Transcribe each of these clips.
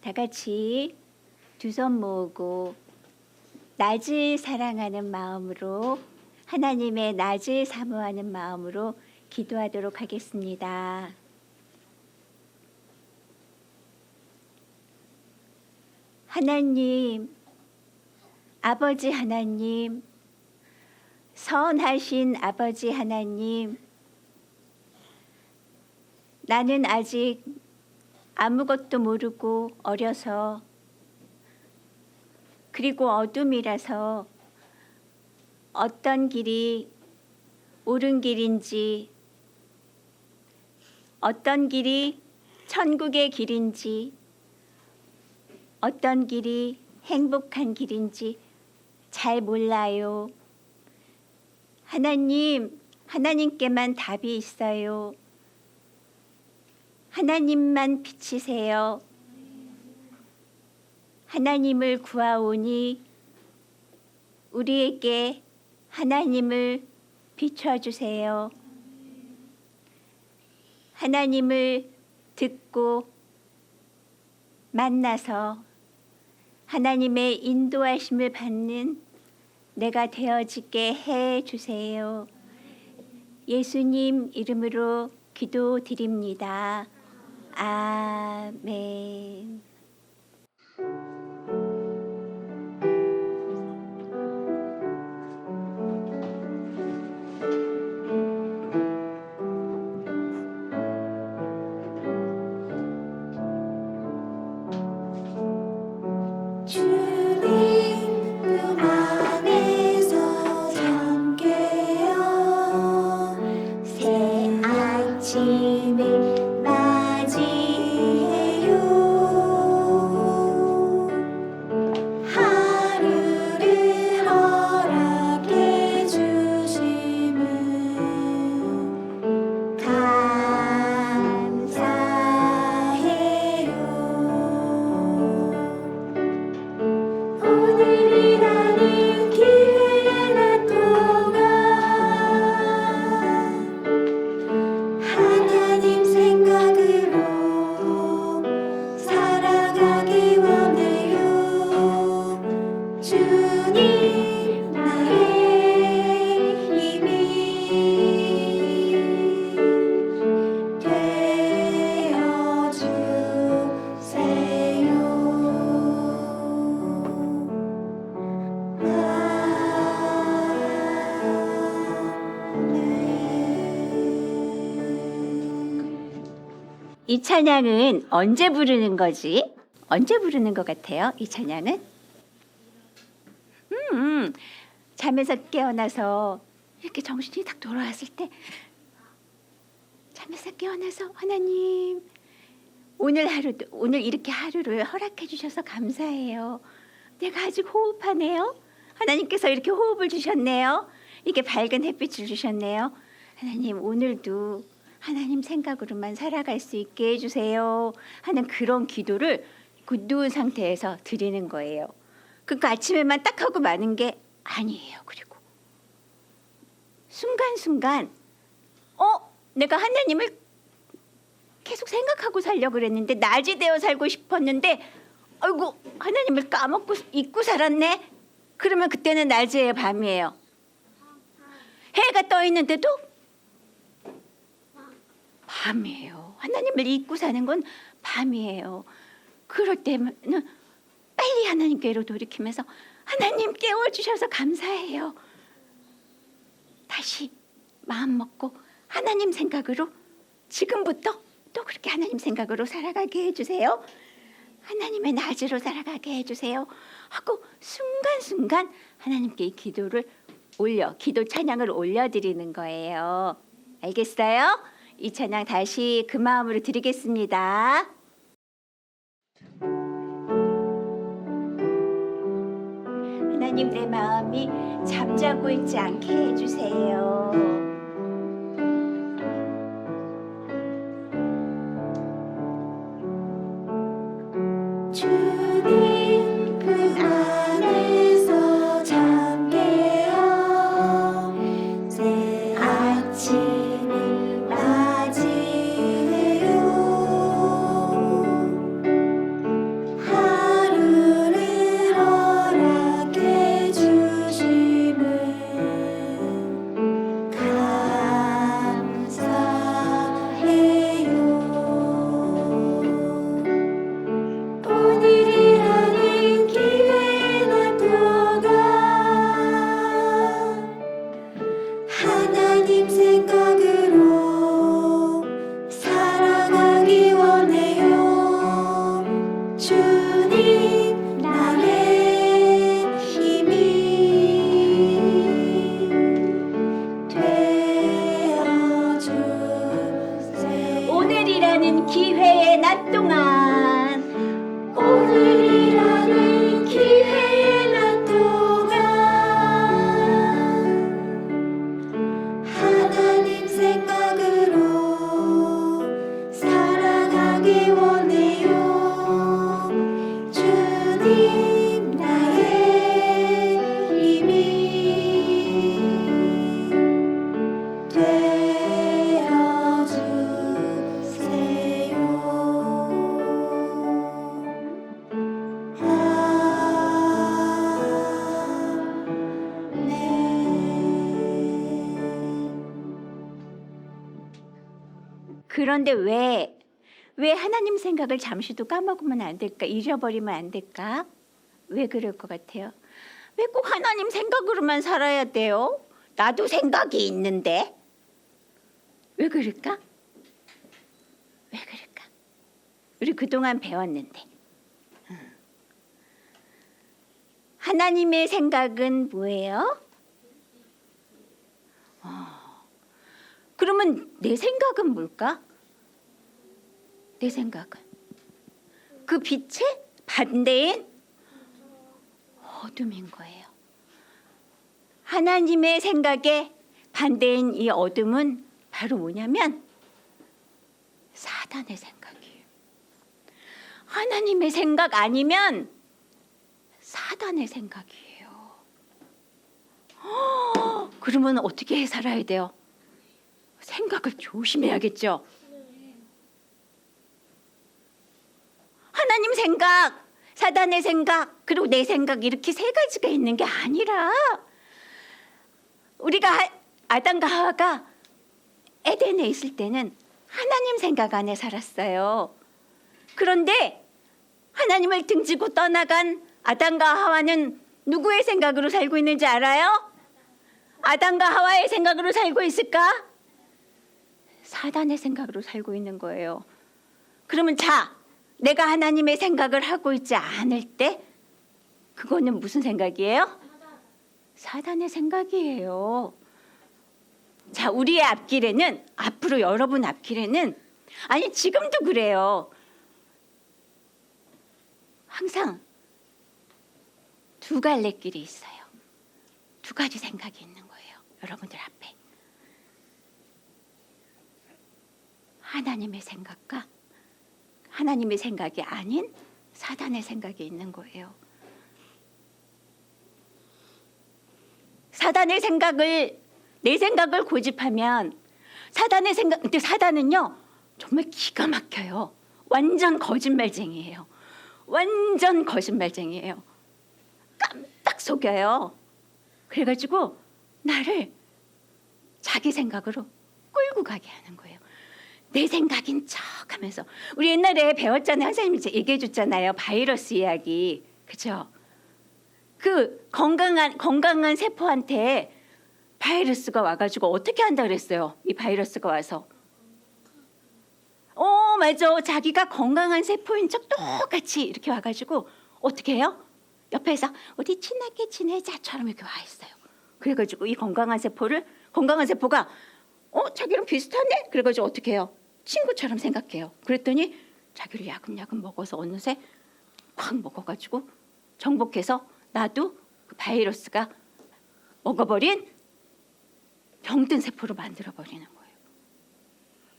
다 같이 두 손 모으고 낮을 사랑하는 마음으로 하나님의 낮을 사모하는 마음으로 기도하도록 하겠습니다. 하나님, 아버지 하나님, 선하신 아버지 하나님, 나는 아직 아무것도 모르고 어려서 그리고 어둠이라서 어떤 길이 옳은 길인지 어떤 길이 천국의 길인지 어떤 길이 행복한 길인지 잘 몰라요. 하나님, 하나님께만 답이 있어요. 하나님만 비치세요. 하나님을 구하오니 우리에게 하나님을 비춰주세요. 하나님을 듣고 만나서 하나님의 인도하심을 받는 내가 되어지게 해주세요. 예수님 이름으로 기도드립니다. 아멘. 주님 품 안에서 잠겨요. 새 아침을 맞이해요. 하루를 허락해 주심을 감사해요. 오늘이라는 기회나 동안 하나님 생각으로 살아가기 원해요. 주님 나의 힘이 되어 이 찬양은 언제 부르는 거지? 언제 부르는 것 같아요? 이 찬양은? 잠에서 깨어나서 이렇게 정신이 딱 돌아왔을 때 잠에서 깨어나서 하나님 오늘 하루도 오늘 이렇게 하루를 허락해 주셔서 감사해요. 내가 아직 호흡하네요. 하나님께서 이렇게 호흡을 주셨네요. 이렇게 밝은 햇빛을 주셨네요. 하나님 오늘도 하나님 생각으로만 살아갈 수 있게 해주세요 하는 그런 기도를 그 누운 상태에서 드리는 거예요. 그러니까 아침에만 딱 하고 마는 게 아니에요. 그리고 순간순간 내가 하나님을 계속 생각하고 살려고 그랬는데 낮이 되어 살고 싶었는데 아이고 하나님을 까먹고 잊고 살았네. 그러면 그때는 낮이에요, 밤이에요? 해가 떠 있는데도 밤이에요. 하나님을 잊고 사는 건 밤이에요. 그럴 때는 빨리 하나님께로 돌이키면서 하나님 깨워주셔서 감사해요. 다시 마음 먹고 하나님 생각으로 지금부터 또 그렇게 하나님 생각으로 살아가게 해주세요. 하나님의 낮으로 살아가게 해주세요 하고 순간순간 하나님께 이 기도를 기도 찬양을 올려드리는 거예요. 알겠어요? 이 찬양 다시 그 마음으로 드리겠습니다. 하나님 내 마음이 잠자고 있지 않게 해주세요. 주님 품 안에서 잠겨요. 새 아침을 맞이해요. 기회의 낮 동안 오늘이라는 기회의 낮 동안 하나님 생각으로 살아가기 원해요. 주님 나의 힘이 되어주세요. 그런데 왜 하나님 생각을 잠시도 까먹으면 안 될까? 잊어버리면 안 될까? 왜 그럴 것 같아요? 왜 꼭 하나님 생각으로만 살아야 돼요? 나도 생각이 있는데. 왜 그럴까? 왜 그럴까? 우리 그동안 배웠는데. 하나님의 생각은 뭐예요? 그러면 내 생각은 뭘까? 내 생각은 그 빛의 반대인 어둠인 거예요. 하나님의 생각에 반대인 이 어둠은 바로 뭐냐면 사단의 생각이에요. 하나님의 생각 아니면 사단의 생각이에요. 그러면 어떻게 살아야 돼요? 생각을 조심해야겠죠. 하나님 생각, 사단의 생각, 그리고 내 생각 이렇게 세 가지가 있는 게 아니라 우리가 아담과 하와가 에덴에 있을 때는 하나님 생각 안에 살았어요. 그런데 하나님을 등지고 떠나간 아담과 하와는 누구의 생각으로 살고 있는지 알아요? 아담과 하와의 생각으로 살고 있을까? 사단의 생각으로 살고 있는 거예요. 그러면 내가 하나님의 생각을 하고 있지 않을 때 그거는 무슨 생각이에요? 사단의 생각이에요. 우리의 앞길에는, 앞으로 여러분 앞길에는, 아니 지금도 그래요. 항상 두 갈래 길이 있어요. 두 가지 생각이 있는 거예요. 여러분들 앞에. 하나님의 생각과 하나님의 생각이 아닌 사단의 생각이 있는 거예요. 사단의 생각을, 내 생각을 고집하면 사단의 생각, 근데 사단은요 정말 기가 막혀요. 완전 거짓말쟁이에요. 완전 거짓말쟁이에요. 깜빡 속여요. 그래가지고 나를 자기 생각으로 끌고 가게 하는 거예요. 내 생각인 척 하면서. 우리 옛날에 배웠잖아요. 선생님이 얘기해 줬잖아요. 바이러스 이야기. 그죠? 그 건강한 세포한테 바이러스가 와가지고 어떻게 한다 그랬어요? 이 바이러스가 와서. 맞아. 자기가 건강한 세포인 척 똑같이 이렇게 와가지고 어떻게 해요? 옆에서 우리 친하게 지내자처럼 이렇게 와 있어요. 그래가지고 이 건강한 세포가 자기랑 비슷하네? 그래가지고 어떻게 해요? 친구처럼 생각해요. 그랬더니 자기를 야금야금 먹어서 어느새 콱 먹어가지고 정복해서 나도 그 바이러스가 먹어버린 병든 세포로 만들어버리는 거예요.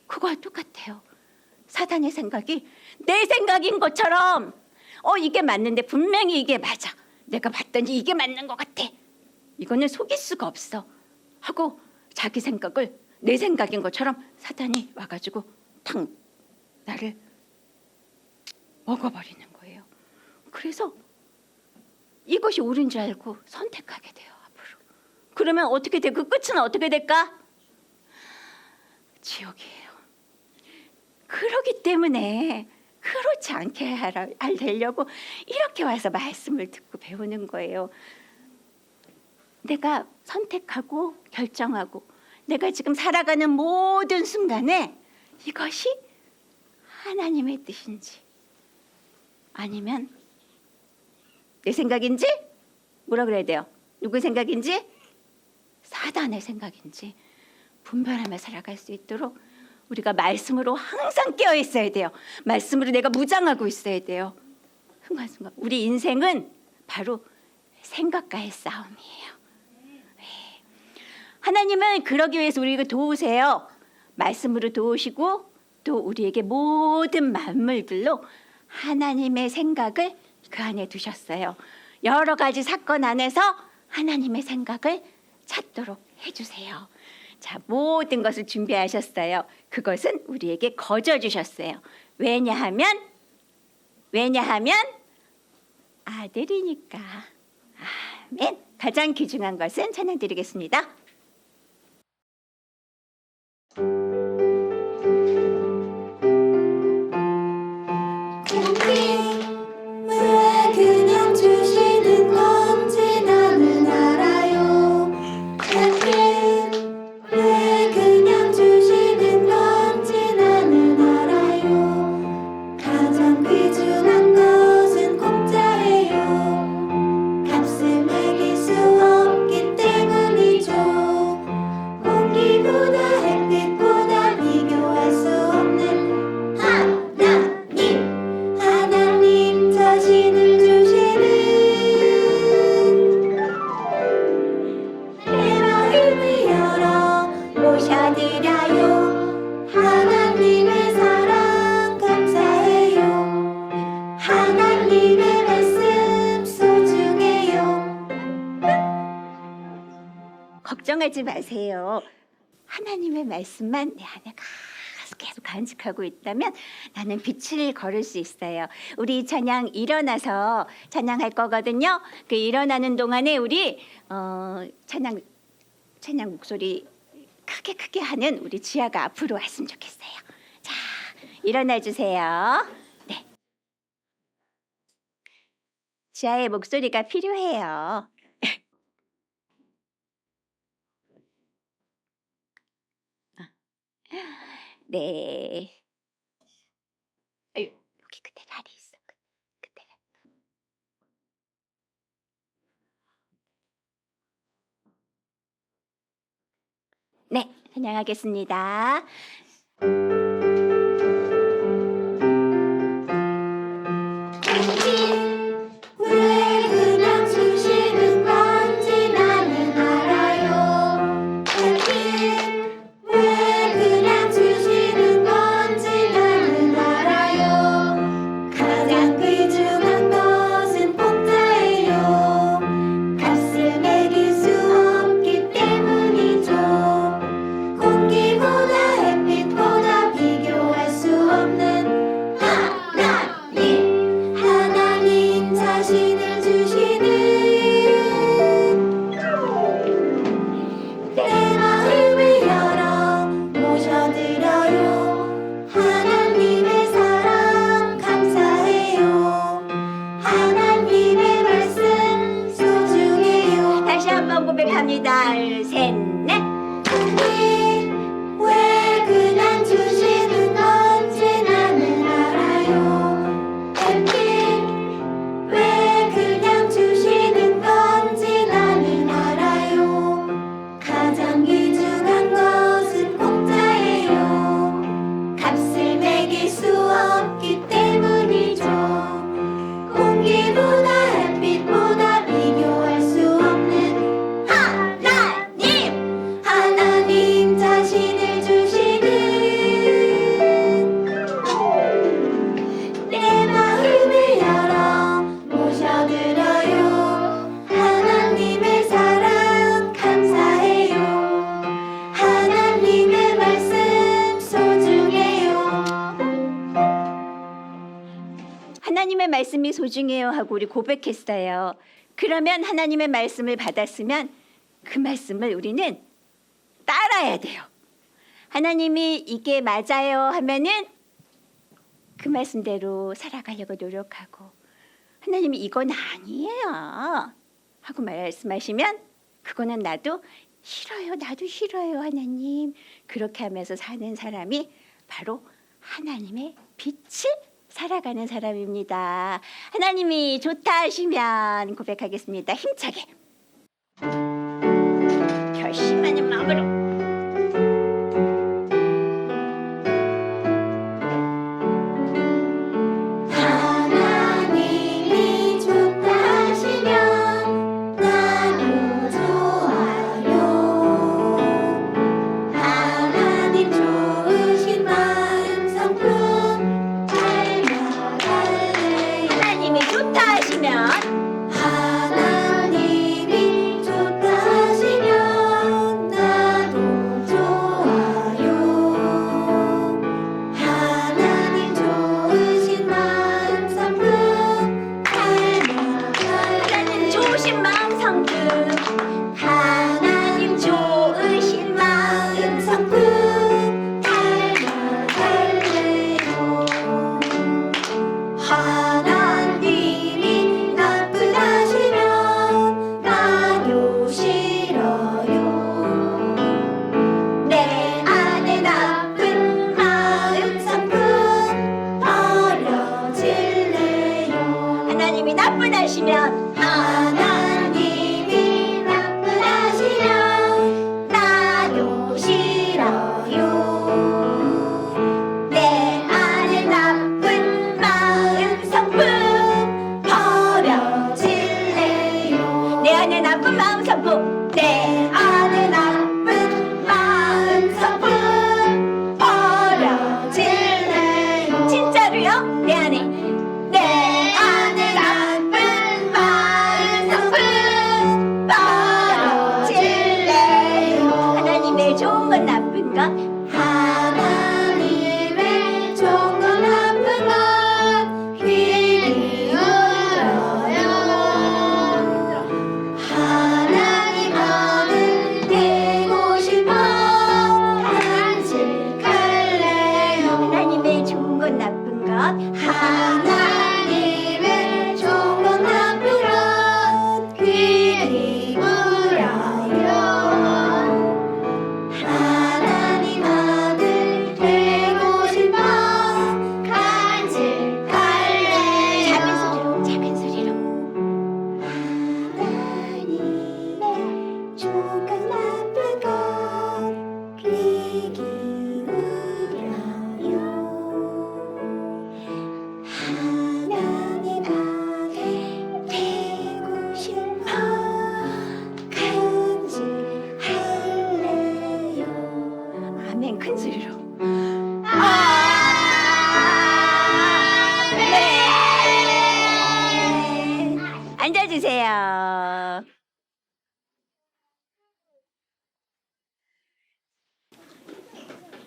그거와 똑같아요. 사단의 생각이 내 생각인 것처럼 이게 맞는데 분명히 이게 맞아. 내가 봤더니 이게 맞는 것 같아. 이거는 속일 수가 없어. 하고 자기 생각을 내 생각인 것처럼 사단이 와가지고 탕 나를 먹어버리는 거예요. 그래서 이것이 옳은 줄 알고 선택하게 돼요. 앞으로. 그러면 어떻게 돼? 그 끝은 어떻게 될까? 지옥이에요. 그렇기 때문에 그렇지 않게 되려고 이렇게 와서 말씀을 듣고 배우는 거예요. 내가 선택하고 결정하고 내가 지금 살아가는 모든 순간에 이것이 하나님의 뜻인지 아니면 내 생각인지 뭐라 그래야 돼요? 누구의 생각인지 사단의 생각인지 분별하며 살아갈 수 있도록 우리가 말씀으로 항상 깨어 있어야 돼요. 말씀으로 내가 무장하고 있어야 돼요. 순간순간 우리 인생은 바로 생각과의 싸움이에요. 하나님은 그러기 위해서 우리를 도우세요. 말씀으로 도우시고 또 우리에게 모든 만물들로 하나님의 생각을 그 안에 두셨어요. 여러 가지 사건 안에서 하나님의 생각을 찾도록 해주세요. 자, 모든 것을 준비하셨어요. 그것은 우리에게 거저 주셨어요. 왜냐하면 아들이니까. 아멘. 가장 귀중한 것은 찬양 드리겠습니다. 왜 그냥 주시는 건지 나는 알아요. 왜 그냥 주시는 건지 나는 알아요. 가장 귀중한 것은 공짜예요. 값을 매길 수 없기 때문이죠. 공기보다 햇빛보다 비교할 수 없는 하나님 자신을 주시는 내 마음을 열어 모셔드려요. 하나님의 사랑 감사해요. 하나님의 말씀 소중해요. 걱정하지 마세요. 하나님의 말씀만 내 안에 계속 간직하고 있다면 나는 빛을 걸을 수 있어요. 우리 이 찬양 일어나서 찬양할 거거든요. 그 일어나는 동안에 우리 찬양 목소리 크게 하는 우리 지아가 앞으로 왔으면 좋겠어요. 자, 일어나 주세요. 네, 지아의 목소리가 필요해요. 네. 아유, 여기 끝에 다리 있어. 끝에. 네, 찬양하겠습니다. 왜 그냥 주시는 건지 나는 알아요. 왜 그냥 주시는 건지 나는 알아요. 가장 귀중한 것은 공짜예요. 값을 매길 수 없기 때문이죠. 공기보다 햇빛보다 비교할 수 없는 하나님 자신을 주시는 내 마음을 열어 모셔드려요. 하나님의 사랑 감사해요. 하나님의 말씀 소중해요. 다시 한번 고백합니다. 둘, 셋, 넷. 왜 그냥 주시는 건지 나는 알아요. 왜 그냥 주시는 건지 나는 알아요. 가장 귀중한 것은 공짜예요. 값을 매길 수 없기 때문이죠. 공기보다 햇빛보다 비교할 수 없는 하나님 자신을 주시는 내 마음을 열어 모셔드려요. 하나님의 사랑 감사해요. 하나님의 말씀 소중해요. 하나님의 말씀이 소중해요 하고 우리 고백했어요. 그러면 하나님의 말씀을 받았으면 그 말씀을 우리는 따라야 돼요. 하나님이 이게 맞아요 하면은 그 말씀대로 살아가려고 노력하고, 하나님이 이건 아니에요 하고 말씀하시면 그거는 나도 싫어요, 나도 싫어요 하나님, 그렇게 하면서 사는 사람이 바로 하나님의 빛을 살아가는 사람입니다. 하나님이 좋다 하시면 고백하겠습니다. 힘차게 결심하는 마음으로. 하면 하나님이 나쁘다시면 나도 싫어요. 내 안에 나쁜 마음 성품 버려질래요. 내 안에 나쁜 마음 성품 내 안에 나쁜 마음 성품 버려질래요. 진짜로요? 내 안에 내 안에 나쁜 마음 성품 버려질래요. 하나님의 좋은 건 나쁜 것 하나님의 좋은 건 나쁜 것 귀 기울여요. 하나님 아들 되고 싶어 간직할래요. 하나님의 좋은 건 나쁜 것 하나님의 좋은 건 나쁜 것 귀 기울여요. 하나님 아들 되고 싶어 간직할래요. 작은 소리로 하나님의 좋은 건 나쁜 것 귀 기울여요. 하나님 아들 되고 싶어 간직할래요. 아멘 큰 소리로 아멘. 앉아주세요.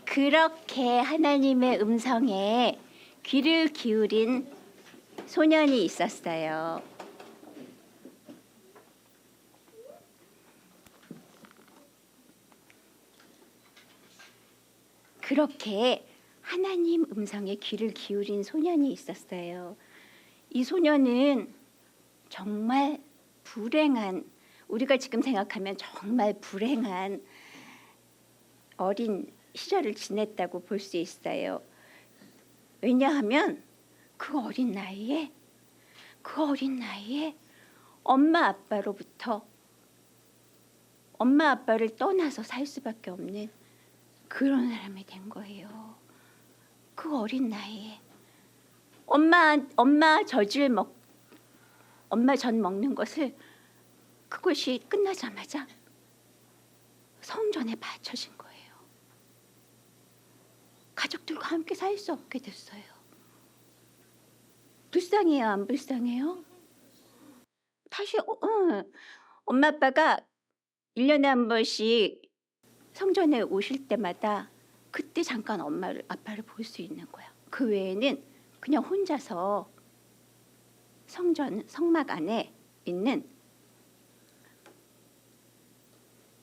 그렇게 하나님의 음성에 귀를 기울인 소년이 있었어요. 그렇게 하나님 음성에 귀를 기울인 소년이 있었어요. 이 소년은 정말 불행한, 우리가 지금 생각하면 정말 불행한 어린 시절을 지냈다고 볼 수 있어요. 왜냐하면 그 어린 나이에 엄마 아빠를 떠나서 살 수밖에 없는 그런 사람이 된 거예요. 그 어린 나이에 엄마 전 먹는 것을 그것이 끝나자마자 성전에 바쳐진 거예요. 가족들과 함께 살 수 없게 됐어요. 불쌍해요, 안 불쌍해요? 다시 엄마 아빠가 1년에 한 번씩 성전에 오실 때마다 그때 잠깐 아빠를 볼 수 있는 거야. 그 외에는 그냥 혼자서 성막 안에 있는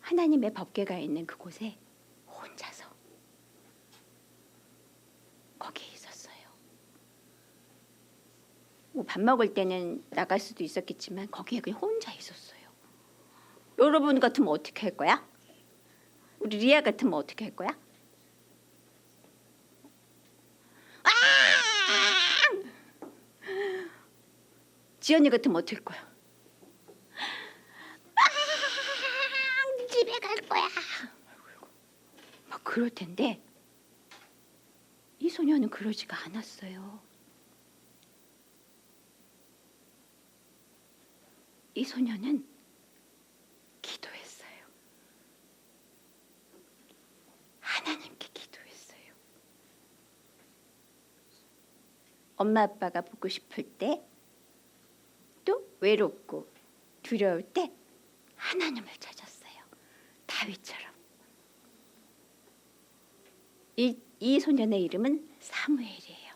하나님의 법궤가 있는 그곳에 혼자서 거기에 있었어요. 뭐 밥 먹을 때는 나갈 수도 있었겠지만 거기에 그냥 혼자 있었어요. 여러분 같으면 어떻게 할 거야? 우리 리아 같으면 어떻게 할 거야? 아! 지연이 같으면 어떻게 할 거야? 아! 집에 갈 거야. 막 그럴 텐데 이 소녀는 그러지가 않았어요. 이 소녀는 기도했어요. 하나님께 기도했어요. 엄마 아빠가 보고 싶을 때, 또 외롭고 두려울 때 하나님을 찾았어요. 다윗처럼. 이 소년의 이름은 사무엘이에요.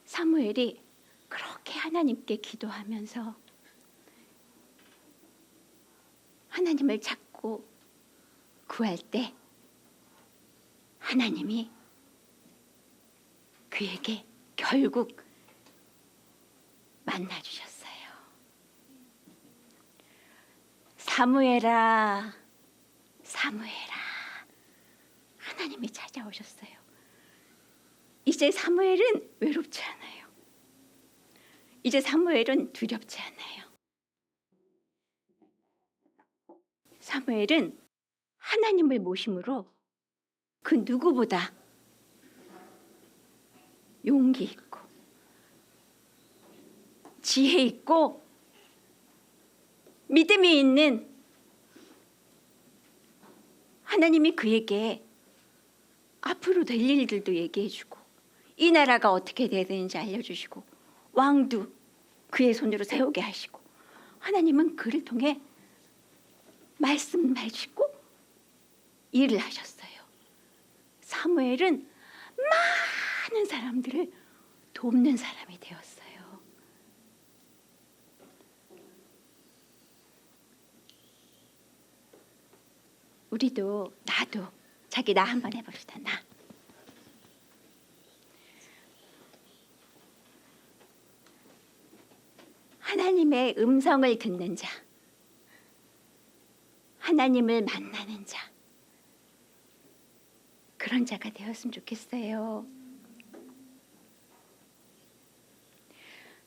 사무엘이 그렇게 하나님께 기도하면서 하나님을 찾고 구할 때 하나님이 그에게 결국 만나주셨어요. 사무엘아, 사무엘아. 하나님이 찾아오셨어요. 이제 사무엘은 외롭지 않아요. 이제 사무엘은 두렵지 않아요. 사무엘은 하나님을 모심으로 그 누구보다 용기 있고 지혜 있고 믿음이 있는, 하나님이 그에게 앞으로 될 일들도 얘기해주고 이 나라가 어떻게 돼야 되는지 알려주시고 왕도 그의 손으로 세우게 하시고, 하나님은 그를 통해 말씀하시고 일을 하셨어요. 사무엘은 많은 사람들을 돕는 사람이 되었어요. 우리도, 나도, 자기 나 한번 해봅시다. 나. 하나님의 음성을 듣는 자, 하나님을 만나는 자, 그런 자가 되었으면 좋겠어요.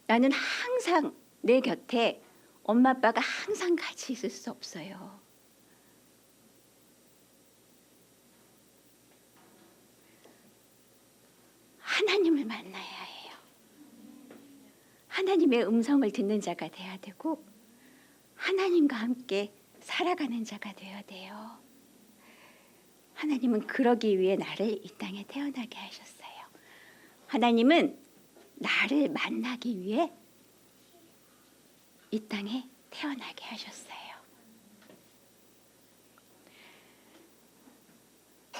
나는 항상 내 곁에 엄마 아빠가 항상 같이 있을 수 없어요. 하나님을 만나야 해요. 하나님의 음성을 듣는 자가 돼야 되고 하나님과 함께 살아가는 자가 되어야 돼요. 하나님은 그러기 위해 나를 이 땅에 태어나게 하셨어요. 하나님은 나를 만나기 위해 이 땅에 태어나게 하셨어요.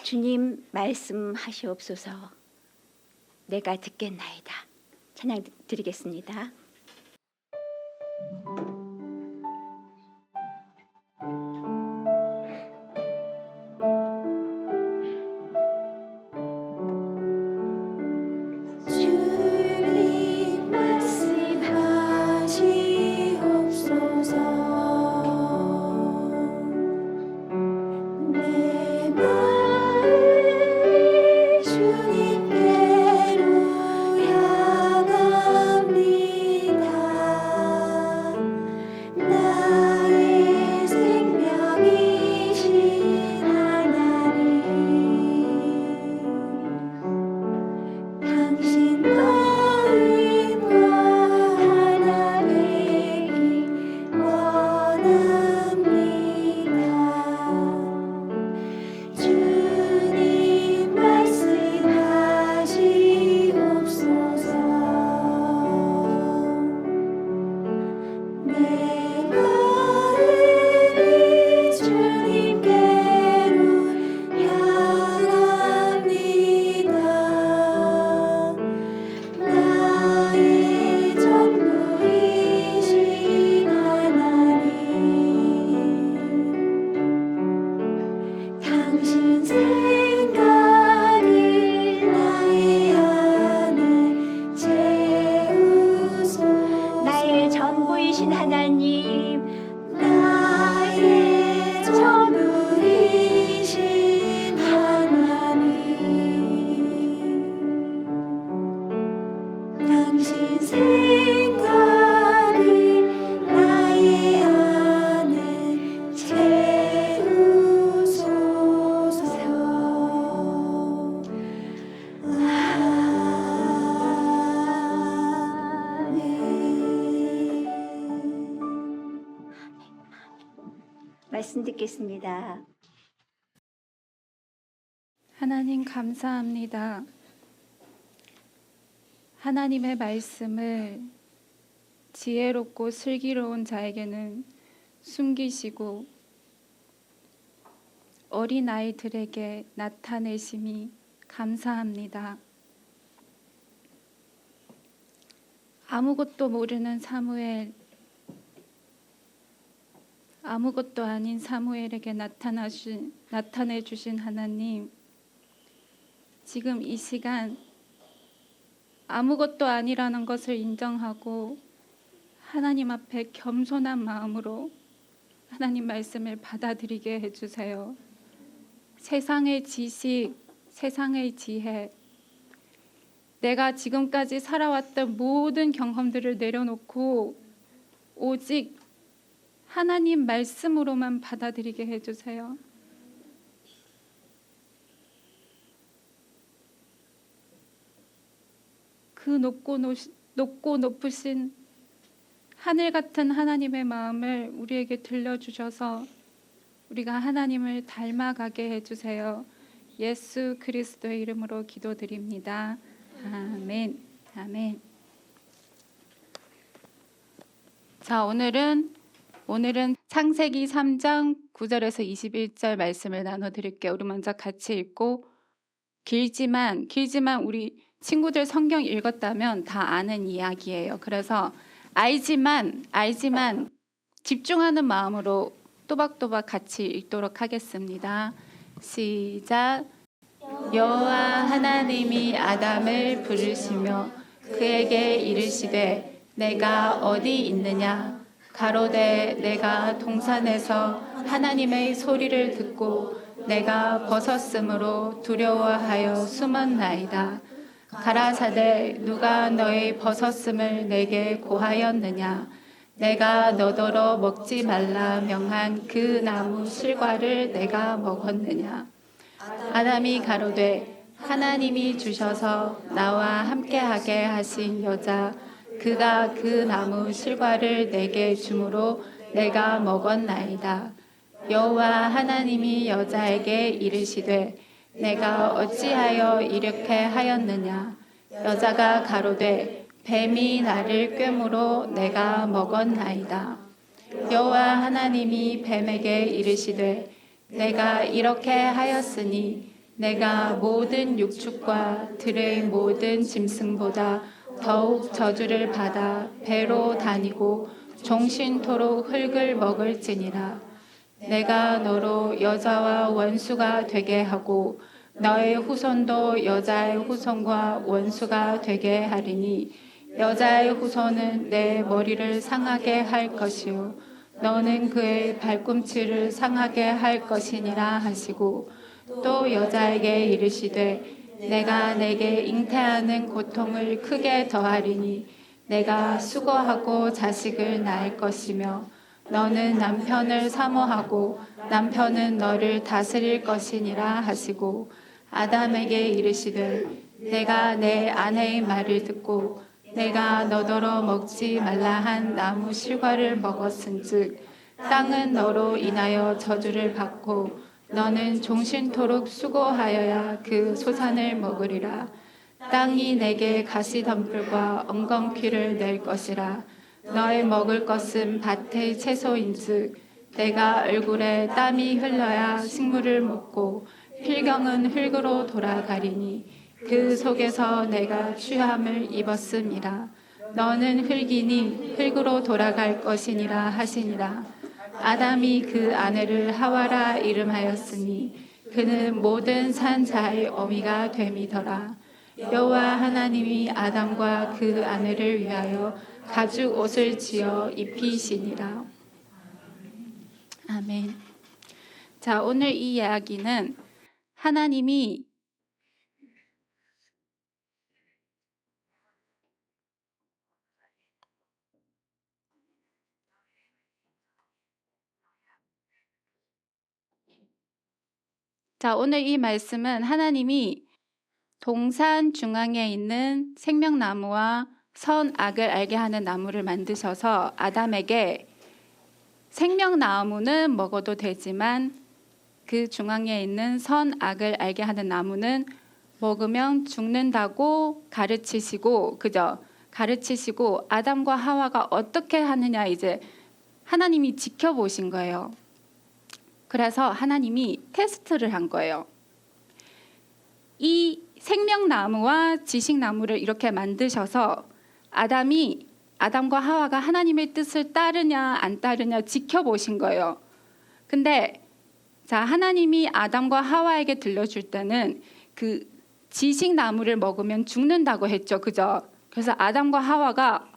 주님 말씀하시옵소서. 내가 듣겠나이다. 찬양 드리겠습니다. 주님 말씀하시옵소서. 내 마음이 주님께로 향합니다. 나의 생명이신 하나님, 당신 마음과 하나 되기 원합니다. 주님 말씀하시옵소서. 내 마음이 주님께로 향합니다. 나의 전부이신 하나님, 당신 생각을 나의 안에 채우소서. 나의 전부이신 하나님, 나의 전부이신 하나님, 당신 생각을 나의 안에 채우소서. 아멘. 말씀 듣겠습니다. 하나님 감사합니다. 하나님의 말씀을 지혜롭고 슬기로운 자에게는 숨기시고 어린 아이들에게 나타내심이 감사합니다. 아무것도 모르는 사무엘, 아무것도 아닌 사무엘에게 나타내 주신 하나님, 지금 이 시간 아무것도 아니라는 것을 인정하고 하나님 앞에 겸손한 마음으로 하나님 말씀을 받아들이게 해주세요. 세상의 지식, 세상의 지혜, 내가 지금까지 살아왔던 모든 경험들을 내려놓고 오직 하나님 말씀으로만 받아들이게 해주세요. 그 높고 높으신 하늘 같은 하나님의 마음을 우리에게 들려주셔서 우리가 하나님을 닮아가게 해주세요. 예수 그리스도의 이름으로 기도드립니다. 아멘. 아멘. 자, 오늘은 창세기 3장 9절에서 21절 말씀을 나눠드릴게요. 우리 먼저 같이 읽고 길지만 우리 친구들 성경 읽었다면 다 아는 이야기예요. 그래서 알지만 집중하는 마음으로 또박또박 같이 읽도록 하겠습니다. 시작. 여호와 하나님이 아담을 부르시며 그에게 이르시되 내가 어디 있느냐 가로되 내가 동산에서 하나님의 소리를 듣고 내가 벗었으므로 두려워하여 숨었나이다. 가라사대 누가 너의 벗었음을 내게 고하였느냐 내가 너더러 먹지 말라 명한 그 나무 실과를 내가 먹었느냐. 아담이 가로되 하나님이 주셔서 나와 함께하게 하신 여자 그가 그 나무 실과를 내게 주므로 내가 먹었나이다. 여호와 하나님이 여자에게 이르시되 내가 어찌하여 이렇게 하였느냐. 여자가 가로되 뱀이 나를 꿰므로 내가 먹었나이다. 여호와 하나님이 뱀에게 이르시되 내가 이렇게 하였으니 내가 모든 육축과 들의 모든 짐승보다 더욱 저주를 받아 배로 다니고 종신토록 흙을 먹을지니라. 내가 너로 여자와 원수가 되게 하고 너의 후손도 여자의 후손과 원수가 되게 하리니 여자의 후손은 내 머리를 상하게 할 것이요 너는 그의 발꿈치를 상하게 할 것이니라 하시고 또 여자에게 이르시되 내가 내게 잉태하는 고통을 크게 더하리니 내가 수고하고 자식을 낳을 것이며 너는 남편을 사모하고 남편은 너를 다스릴 것이니라 하시고 아담에게 이르시되 내가 내 아내의 말을 듣고 내가 너더러 먹지 말라 한 나무 실과를 먹었은즉 땅은 너로 인하여 저주를 받고 너는 종신토록 수고하여야 그 소산을 먹으리라. 땅이 내게 가시덤불과 엉겅퀴를 낼 것이라. 너의 먹을 것은 밭의 채소인즉 내가 얼굴에 땀이 흘러야 식물을 먹고 필경은 흙으로 돌아가리니 그 속에서 내가 취함을 입었음이라. 너는 흙이니 흙으로 돌아갈 것이니라 하시니라. 아담이 그 아내를 하와라 이름하였으니 그는 모든 산 자의 어미가 됨이더라. 여호와 하나님이 아담과 그 아내를 위하여 가죽 옷을 지어 입히시니라. 아멘. 자, 오늘 이 이야기는 하나님이 오늘 이 말씀은 하나님이 동산 중앙에 있는 생명나무와 선악을 알게 하는 나무를 만드셔서 아담에게 생명나무는 먹어도 되지만 그 중앙에 있는 선악을 알게 하는 나무는 먹으면 죽는다고 가르치시고 가르치시고 아담과 하와가 어떻게 하느냐 이제 하나님이 지켜보신 거예요. 그래서 하나님이 테스트를 한 거예요. 이 생명나무와 지식나무를 이렇게 만드셔서 아담과 하와가 하나님의 뜻을 따르냐 안 따르냐 지켜보신 거예요. 근데 하나님이 아담과 하와에게 들려줄 때는 그 지식나무를 먹으면 죽는다고 했죠. 그죠? 그래서 아담과 하와가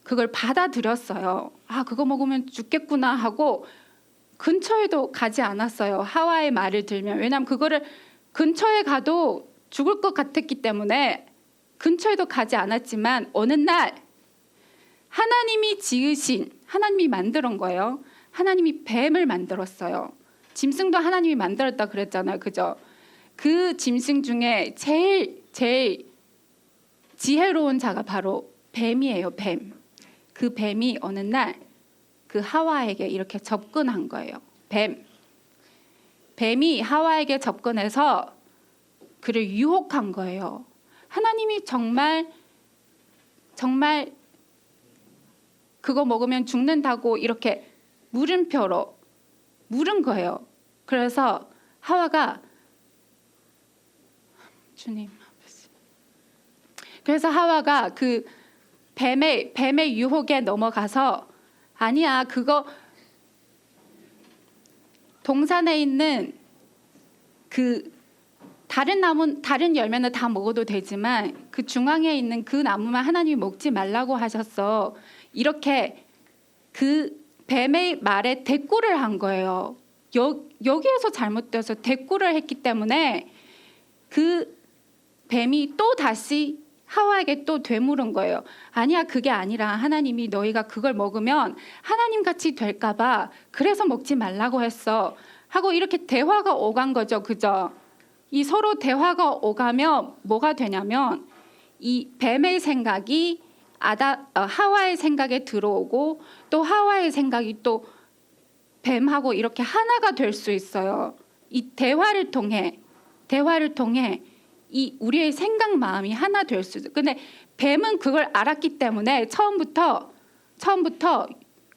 그걸 받아들였어요. 그거 먹으면 죽겠구나 하고 근처에도 가지 않았어요. 하와의 말을 들면. 왜냐하면 그거를 근처에 가도 죽을 것 같았기 때문에 근처에도 가지 않았지만 어느 날 하나님이 지으신, 하나님이 만들은 거예요. 하나님이 뱀을 만들었어요. 짐승도 하나님이 만들었다 그랬잖아요. 그죠? 그 짐승 중에 제일 지혜로운 자가 바로 뱀이에요. 뱀. 그 뱀이 어느 날 그 하와에게 이렇게 접근한 거예요. 뱀이 하와에게 접근해서 그를 유혹한 거예요. 하나님이 정말 그거 먹으면 죽는다고 이렇게 물음표로 물은 거예요. 그래서 하와가 주님, 그래서 하와가 그 뱀의 유혹에 넘어가서 아니야, 그거 동산에 있는 그 다른 열매는 다 먹어도 되지만 그 중앙에 있는 그 나무만 하나님이 먹지 말라고 하셨어. 이렇게 그 뱀의 말에 대꾸를 한 거예요. 여기에서 잘못돼서 대꾸를 했기 때문에 그 뱀이 또 다시 하와에게 또 되물은 거예요. 아니야, 그게 아니라 하나님이 너희가 그걸 먹으면 하나님 같이 될까 봐 그래서 먹지 말라고 했어. 하고 이렇게 대화가 오간 거죠. 그죠? 이 서로 대화가 오가면 뭐가 되냐면 이 뱀의 생각이 하와의 생각에 들어오고 또 하와의 생각이 또 뱀하고 이렇게 하나가 될 수 있어요. 이 대화를 통해 이 우리의 생각 마음이 하나 될 수 있어요. 근데 뱀은 그걸 알았기 때문에 처음부터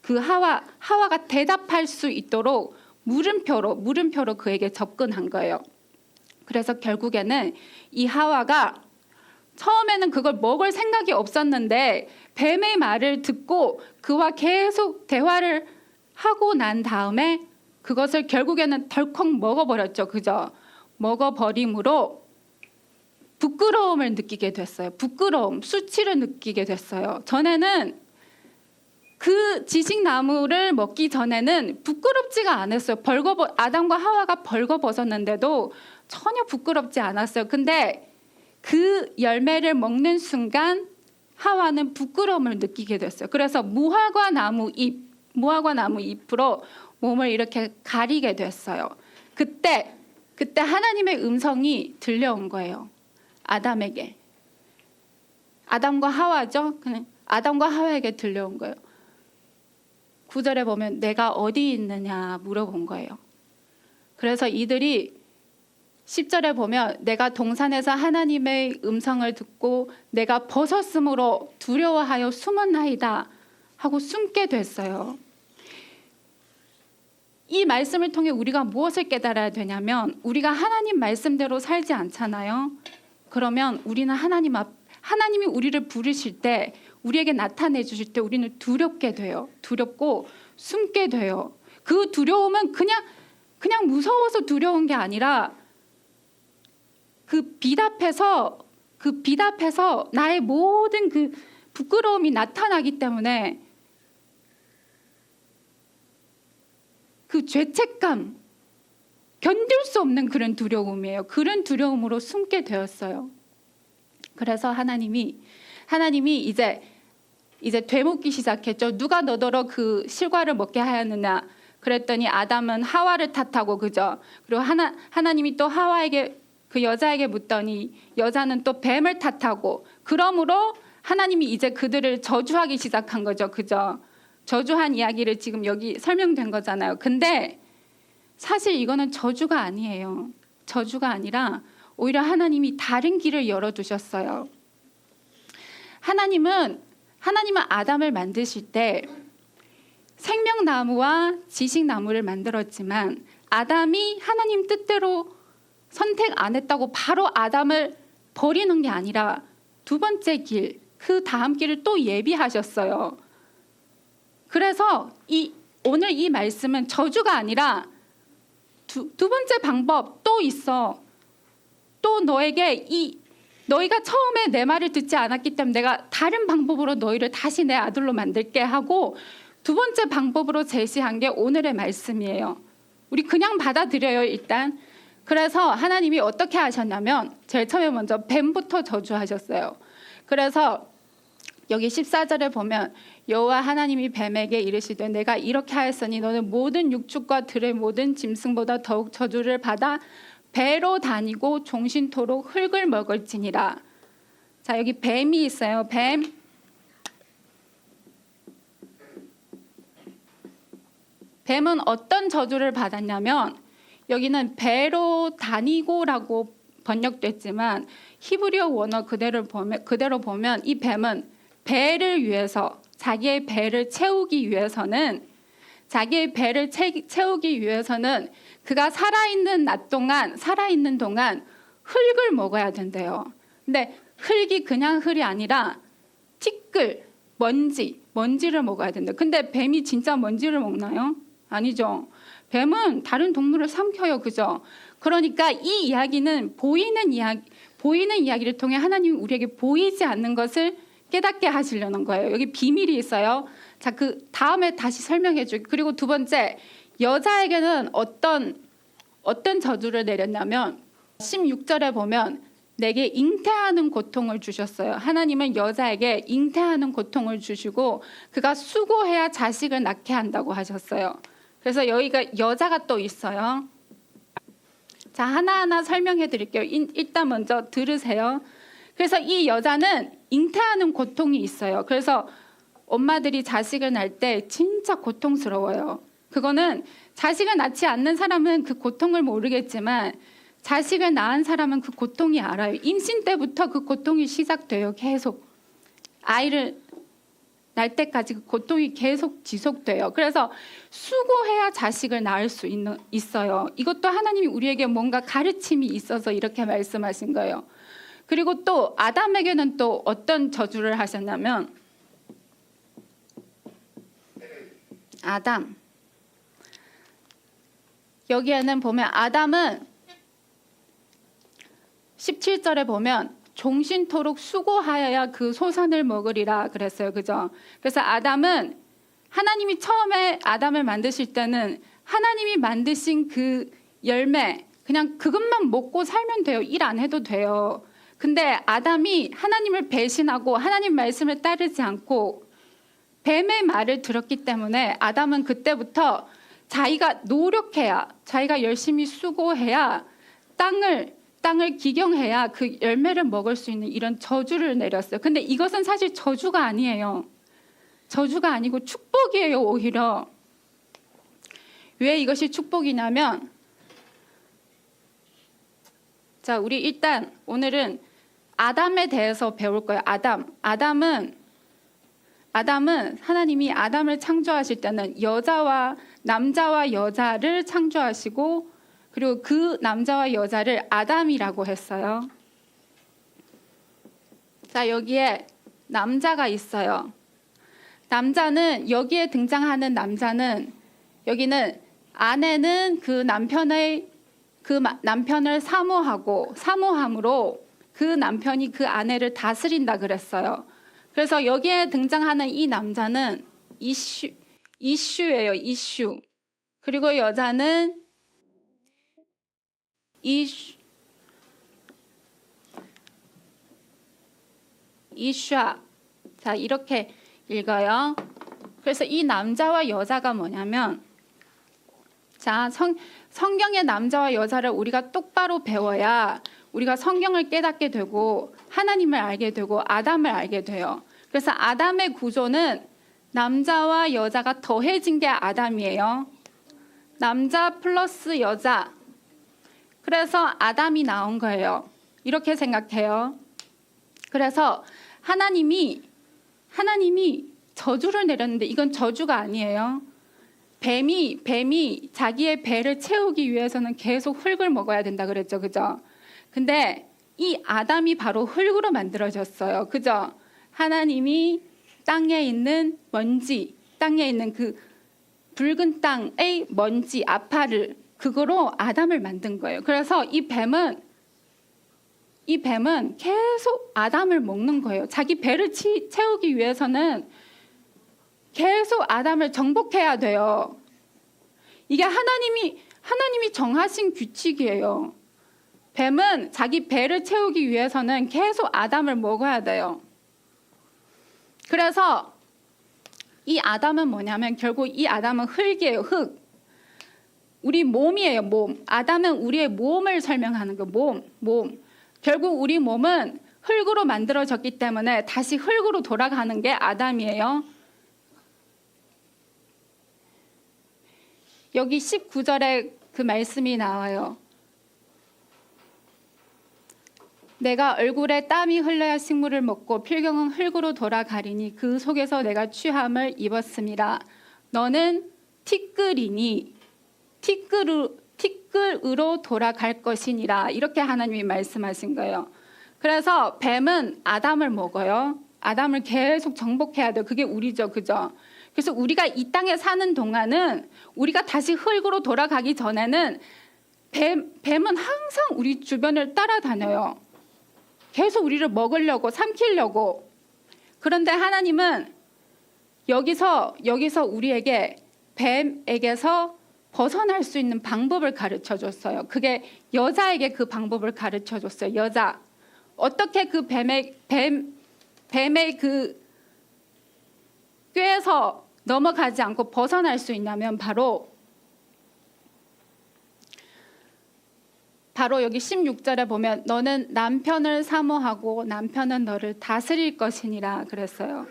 그 하와가 대답할 수 있도록 물음표로 그에게 접근한 거예요. 그래서 결국에는 이 하와가 처음에는 그걸 먹을 생각이 없었는데 뱀의 말을 듣고 그와 계속 대화를 하고 난 다음에 그것을 결국에는 덜컥 먹어버렸죠. 그죠? 먹어버림으로 부끄러움을 느끼게 됐어요. 수치를 느끼게 됐어요. 전에는 그 지식나무를 먹기 전에는 부끄럽지가 않았어요. 아담과 하와가 벌거벗었는데도 전혀 부끄럽지 않았어요. 근데 그 열매를 먹는 순간 하와는 부끄러움을 느끼게 됐어요. 그래서 무화과 나무 잎으로 몸을 이렇게 가리게 됐어요. 그때 하나님의 음성이 들려온 거예요. 아담에게. 아담과 하와죠. 아담과 하와에게 들려온 거예요. 9절에 보면 내가 어디 있느냐 물어본 거예요. 그래서 이들이 10절에 보면 내가 동산에서 하나님의 음성을 듣고 내가 벗었으므로 두려워하여 숨었나이다 하고 숨게 됐어요. 이 말씀을 통해 우리가 무엇을 깨달아야 되냐면 우리가 하나님 말씀대로 살지 않잖아요. 그러면 우리는 하나님이 우리를 부르실 때 우리에게 나타내 주실 때 우리는 두렵게 돼요. 두렵고 숨게 돼요. 그 두려움은 그냥 무서워서 두려운 게 아니라 그 빛 앞에서 나의 모든 그 부끄러움이 나타나기 때문에 그 죄책감, 견딜 수 없는 그런 두려움이에요. 그런 두려움으로 숨게 되었어요. 그래서 하나님이 이제 되묻기 시작했죠. 누가 너더러 그 실과를 먹게 하였느냐. 그랬더니 아담은 하와를 탓하고, 그죠? 그리고 하나님이 또 하와에게 그 여자에게 묻더니 여자는 또 뱀을 탓하고, 그러므로 하나님이 이제 그들을 저주하기 시작한 거죠. 그죠? 저주한 이야기를 지금 여기 설명된 거잖아요. 근데 사실 이거는 저주가 아니에요. 저주가 아니라 오히려 하나님이 다른 길을 열어두셨어요. 하나님은 아담을 만드실 때 생명나무와 지식나무를 만들었지만 아담이 하나님 뜻대로 선택 안 했다고 바로 아담을 버리는 게 아니라 두 번째 길, 그 다음 길을 또 예비하셨어요. 그래서 오늘 이 말씀은 저주가 아니라 두 번째 방법 또 있어. 또 너희가 처음에 내 말을 듣지 않았기 때문에 내가 다른 방법으로 너희를 다시 내 아들로 만들게 하고 두 번째 방법으로 제시한 게 오늘의 말씀이에요. 우리 그냥 받아들여요, 일단. 그래서 하나님이 어떻게 하셨냐면 제일 처음에 먼저 뱀부터 저주하셨어요. 그래서 여기 14절에 보면 여호와 하나님이 뱀에게 이르시되 내가 이렇게 하였으니 너는 모든 육축과 들의 모든 짐승보다 더욱 저주를 받아 배로 다니고 종신토록 흙을 먹을지니라. 자, 여기 뱀이 있어요. 뱀은 어떤 저주를 받았냐면 여기는 배로 다니고라고 번역됐지만 히브리어 원어 그대로 보면 이 뱀은 배를 위해서 자기의 배를 채우기 위해서는 그가 살아있는 동안 흙을 먹어야 된대요. 근데 흙이 그냥 흙이 아니라 티끌, 먼지를 먹어야 된다. 근데 뱀이 진짜 먼지를 먹나요? 아니죠. 뱀은 다른 동물을 삼켜요. 그죠? 그러니까 이 이야기는 보이는 이야기를 통해 하나님이 우리에게 보이지 않는 것을 깨닫게 하시려는 거예요. 여기 비밀이 있어요. 자, 그 다음에 다시 설명해 줄게요. 그리고 두 번째, 여자에게는 어떤 저주를 내렸냐면 16절에 보면 내게 잉태하는 고통을 주셨어요. 하나님은 여자에게 잉태하는 고통을 주시고 그가 수고해야 자식을 낳게 한다고 하셨어요. 그래서 여기가 여자가 또 있어요. 자, 하나하나 설명해 드릴게요. 일단 먼저 들으세요. 그래서 이 여자는 잉태하는 고통이 있어요. 그래서 엄마들이 자식을 낳을 때 진짜 고통스러워요. 그거는 자식을 낳지 않는 사람은 그 고통을 모르겠지만 자식을 낳은 사람은 그 고통이 알아요. 임신 때부터 그 고통이 시작돼요. 계속 아이를 낳을 때까지 그 고통이 계속 지속돼요. 그래서 수고해야 자식을 낳을 수 있어요. 이것도 하나님이 우리에게 뭔가 가르침이 있어서 이렇게 말씀하신 거예요. 그리고 또 아담에게는 또 어떤 저주를 하셨냐면 아담 여기에는 보면 아담은 17절에 보면 종신토록 수고하여야 그 소산을 먹으리라 그랬어요. 그죠? 그래서 아담은 하나님이 처음에 아담을 만드실 때는 하나님이 만드신 그 열매 그냥 그것만 먹고 살면 돼요. 일 안 해도 돼요. 근데 아담이 하나님을 배신하고 하나님 말씀을 따르지 않고 뱀의 말을 들었기 때문에 아담은 그때부터 자기가 노력해야 자기가 열심히 수고해야 땅을 기경해야 그 열매를 먹을 수 있는 이런 저주를 내렸어요. 근데 이것은 사실 저주가 아니에요. 저주가 아니고 축복이에요. 오히려. 왜 이것이 축복이냐면 자, 우리 일단 오늘은 아담에 대해서 배울 거예요. 아담은 하나님이 아담을 창조하실 때는 남자와 여자를 창조하시고 그리고 그 남자와 여자를 아담이라고 했어요. 자, 여기에 남자가 있어요. 여기에 등장하는 남자는 여기는 아내는 그 남편을 사모함으로 그 남편이 그 아내를 다스린다 그랬어요. 그래서 여기에 등장하는 이 남자는 이슈예요. 이슈. 그리고 여자는 이슈아. 자, 이렇게 읽어요. 그래서 이 남자와 여자가 뭐냐면 자, 성경의 남자와 여자를 우리가 똑바로 배워야 우리가 성경을 깨닫게 되고 하나님을 알게 되고 아담을 알게 돼요. 그래서 아담의 구조는 남자와 여자가 더해진 게 아담이에요. 남자 플러스 여자. 그래서 아담이 나온 거예요. 이렇게 생각해요. 그래서 하나님이 저주를 내렸는데 이건 저주가 아니에요. 뱀이 자기의 배를 채우기 위해서는 계속 흙을 먹어야 된다 그랬죠. 그죠? 근데 이 아담이 바로 흙으로 만들어졌어요. 그죠? 하나님이 땅에 있는 그 붉은 땅의 먼지, 아파를 그거로 아담을 만든 거예요. 그래서 이 뱀은 계속 아담을 먹는 거예요. 자기 배를 채우기 위해서는 계속 아담을 정복해야 돼요. 이게 하나님이 정하신 규칙이에요. 뱀은 자기 배를 채우기 위해서는 계속 아담을 먹어야 돼요. 그래서 이 아담은 뭐냐면 결국 이 아담은 흙이에요. 흙. 우리 몸이에요. 몸. 아담은 우리의 몸을 설명하는 거. 몸. 결국 우리 몸은 흙으로 만들어졌기 때문에 다시 흙으로 돌아가는 게 아담이에요. 여기 19절에 그 말씀이 나와요. 내가 얼굴에 땀이 흘러야 식물을 먹고 필경은 흙으로 돌아가리니 그 속에서 내가 취함을 입었음이라. 너는 티끌이니 티끌으로 돌아갈 것이니라. 이렇게 하나님이 말씀하신 거예요. 그래서 뱀은 아담을 먹어요. 아담을 계속 정복해야 돼요. 그게 우리죠. 그죠? 그래서 우리가 이 땅에 사는 동안은 우리가 다시 흙으로 돌아가기 전에는 뱀은 항상 우리 주변을 따라다녀요. 계속 우리를 먹으려고 삼키려고. 그런데 하나님은 여기서 우리에게 뱀에게서 벗어날 수 있는 방법을 가르쳐 줬어요. 그게 여자에게 그 방법을 가르쳐 줬어요. 여자. 어떻게 그 뱀의 그 꾀에서 넘어가지 않고 벗어날 수 있냐면 바로 여기 16절에 보면 너는 남편을 사모하고 남편은 너를 다스릴 것이니라 그랬어요.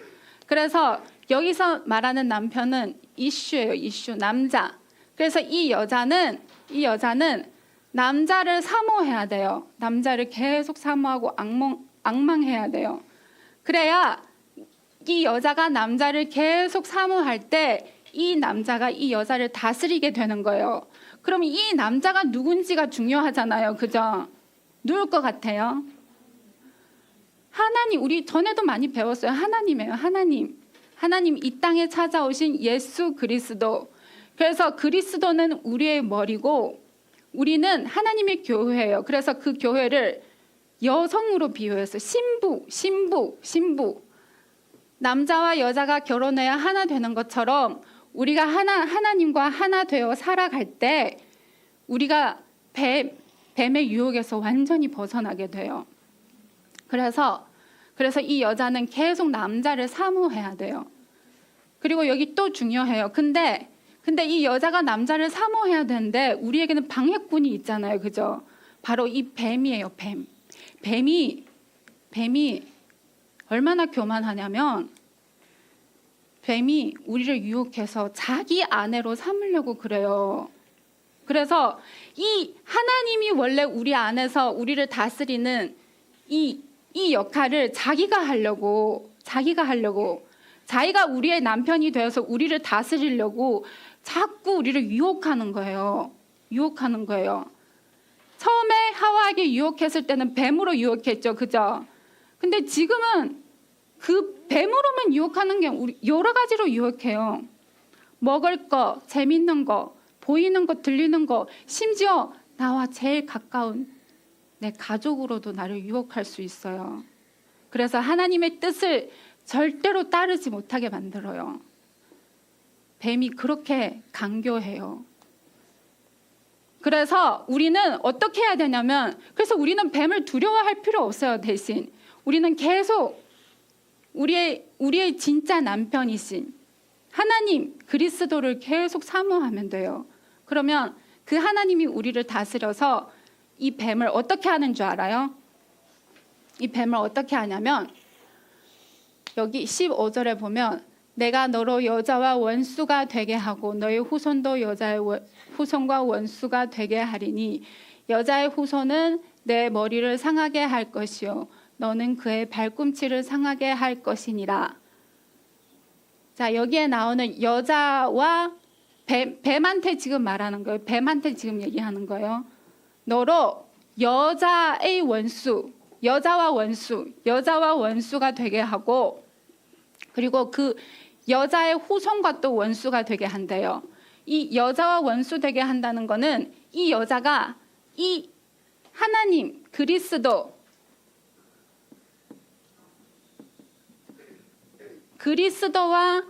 그래서 여기서 말하는 남편은 이슈예요. 이슈. 남자. 그래서 이 여자는 남자를 사모해야 돼요. 남자를 계속 사모하고 앙망해야 돼요. 그래야 이 여자가 남자를 계속 사모할 때 이 남자가 이 여자를 다스리게 되는 거예요. 그럼 이 남자가 누군지가 중요하잖아요. 그죠? 누굴 것 같아요? 하나님. 우리 전에도 많이 배웠어요. 하나님이에요. 하나님 이 땅에 찾아오신 예수 그리스도. 그래서 그리스도는 우리의 머리고 우리는 하나님의 교회예요. 그래서 그 교회를 여성으로 비유했어요. 신부. 남자와 여자가 결혼해야 하나 되는 것처럼 우리가 하나님과 하나 되어 살아갈 때 우리가 뱀의 유혹에서 완전히 벗어나게 돼요. 그래서 이 여자는 계속 남자를 사모해야 돼요. 그리고 여기 또 중요해요. 근데 이 여자가 남자를 사모해야 되는데 우리에게는 방해꾼이 있잖아요. 그죠? 바로 이 뱀이에요. 뱀이 얼마나 교만하냐면 뱀이 우리를 유혹해서 자기 아내로 삼으려고 그래요. 그래서 이 하나님이 원래 우리 안에서 우리를 다스리는 이 역할을 자기가 하려고 자기가 우리의 남편이 되어서 우리를 다스리려고 자꾸 우리를 유혹하는 거예요. 처음에 하와에게 유혹했을 때는 뱀으로 유혹했죠. 그죠? 근데 지금은 그 뱀으로만 유혹하는 게 우리 여러 가지로 유혹해요. 먹을 거, 재밌는 거, 보이는 거, 들리는 거, 심지어 나와 제일 가까운 내 가족으로도 나를 유혹할 수 있어요. 그래서 하나님의 뜻을 절대로 따르지 못하게 만들어요. 뱀이 그렇게 강교해요. 그래서 우리는 어떻게 해야 되냐면, 그래서 우리는 뱀을 두려워할 필요 없어요. 대신 우리는 계속 우리의 진짜 남편이신 하나님 그리스도를 계속 사모하면 돼요. 그러면 그 하나님이 우리를 다스려서 이 뱀을 어떻게 하는 줄 알아요? 이 뱀을 어떻게 하냐면 여기 15절에 보면 내가 너로 여자와 원수가 되게 하고 너의 후손도 여자의 후손과 원수가 되게 하리니 여자의 후손은 내 머리를 상하게 할 것이요 너는 그의 발꿈치를 상하게 할 것이니라. 자, 여기에 나오는 여자와 뱀한테 지금 말하는 거예요. 뱀한테 지금 얘기하는 거예요. 너로 여자의 원수, 여자와 원수가 되게 하고 그리고 그 여자의 후손과 또 원수가 되게 한대요. 이 여자와 원수 되게 한다는 거는 이 여자가 이 하나님 그리스도와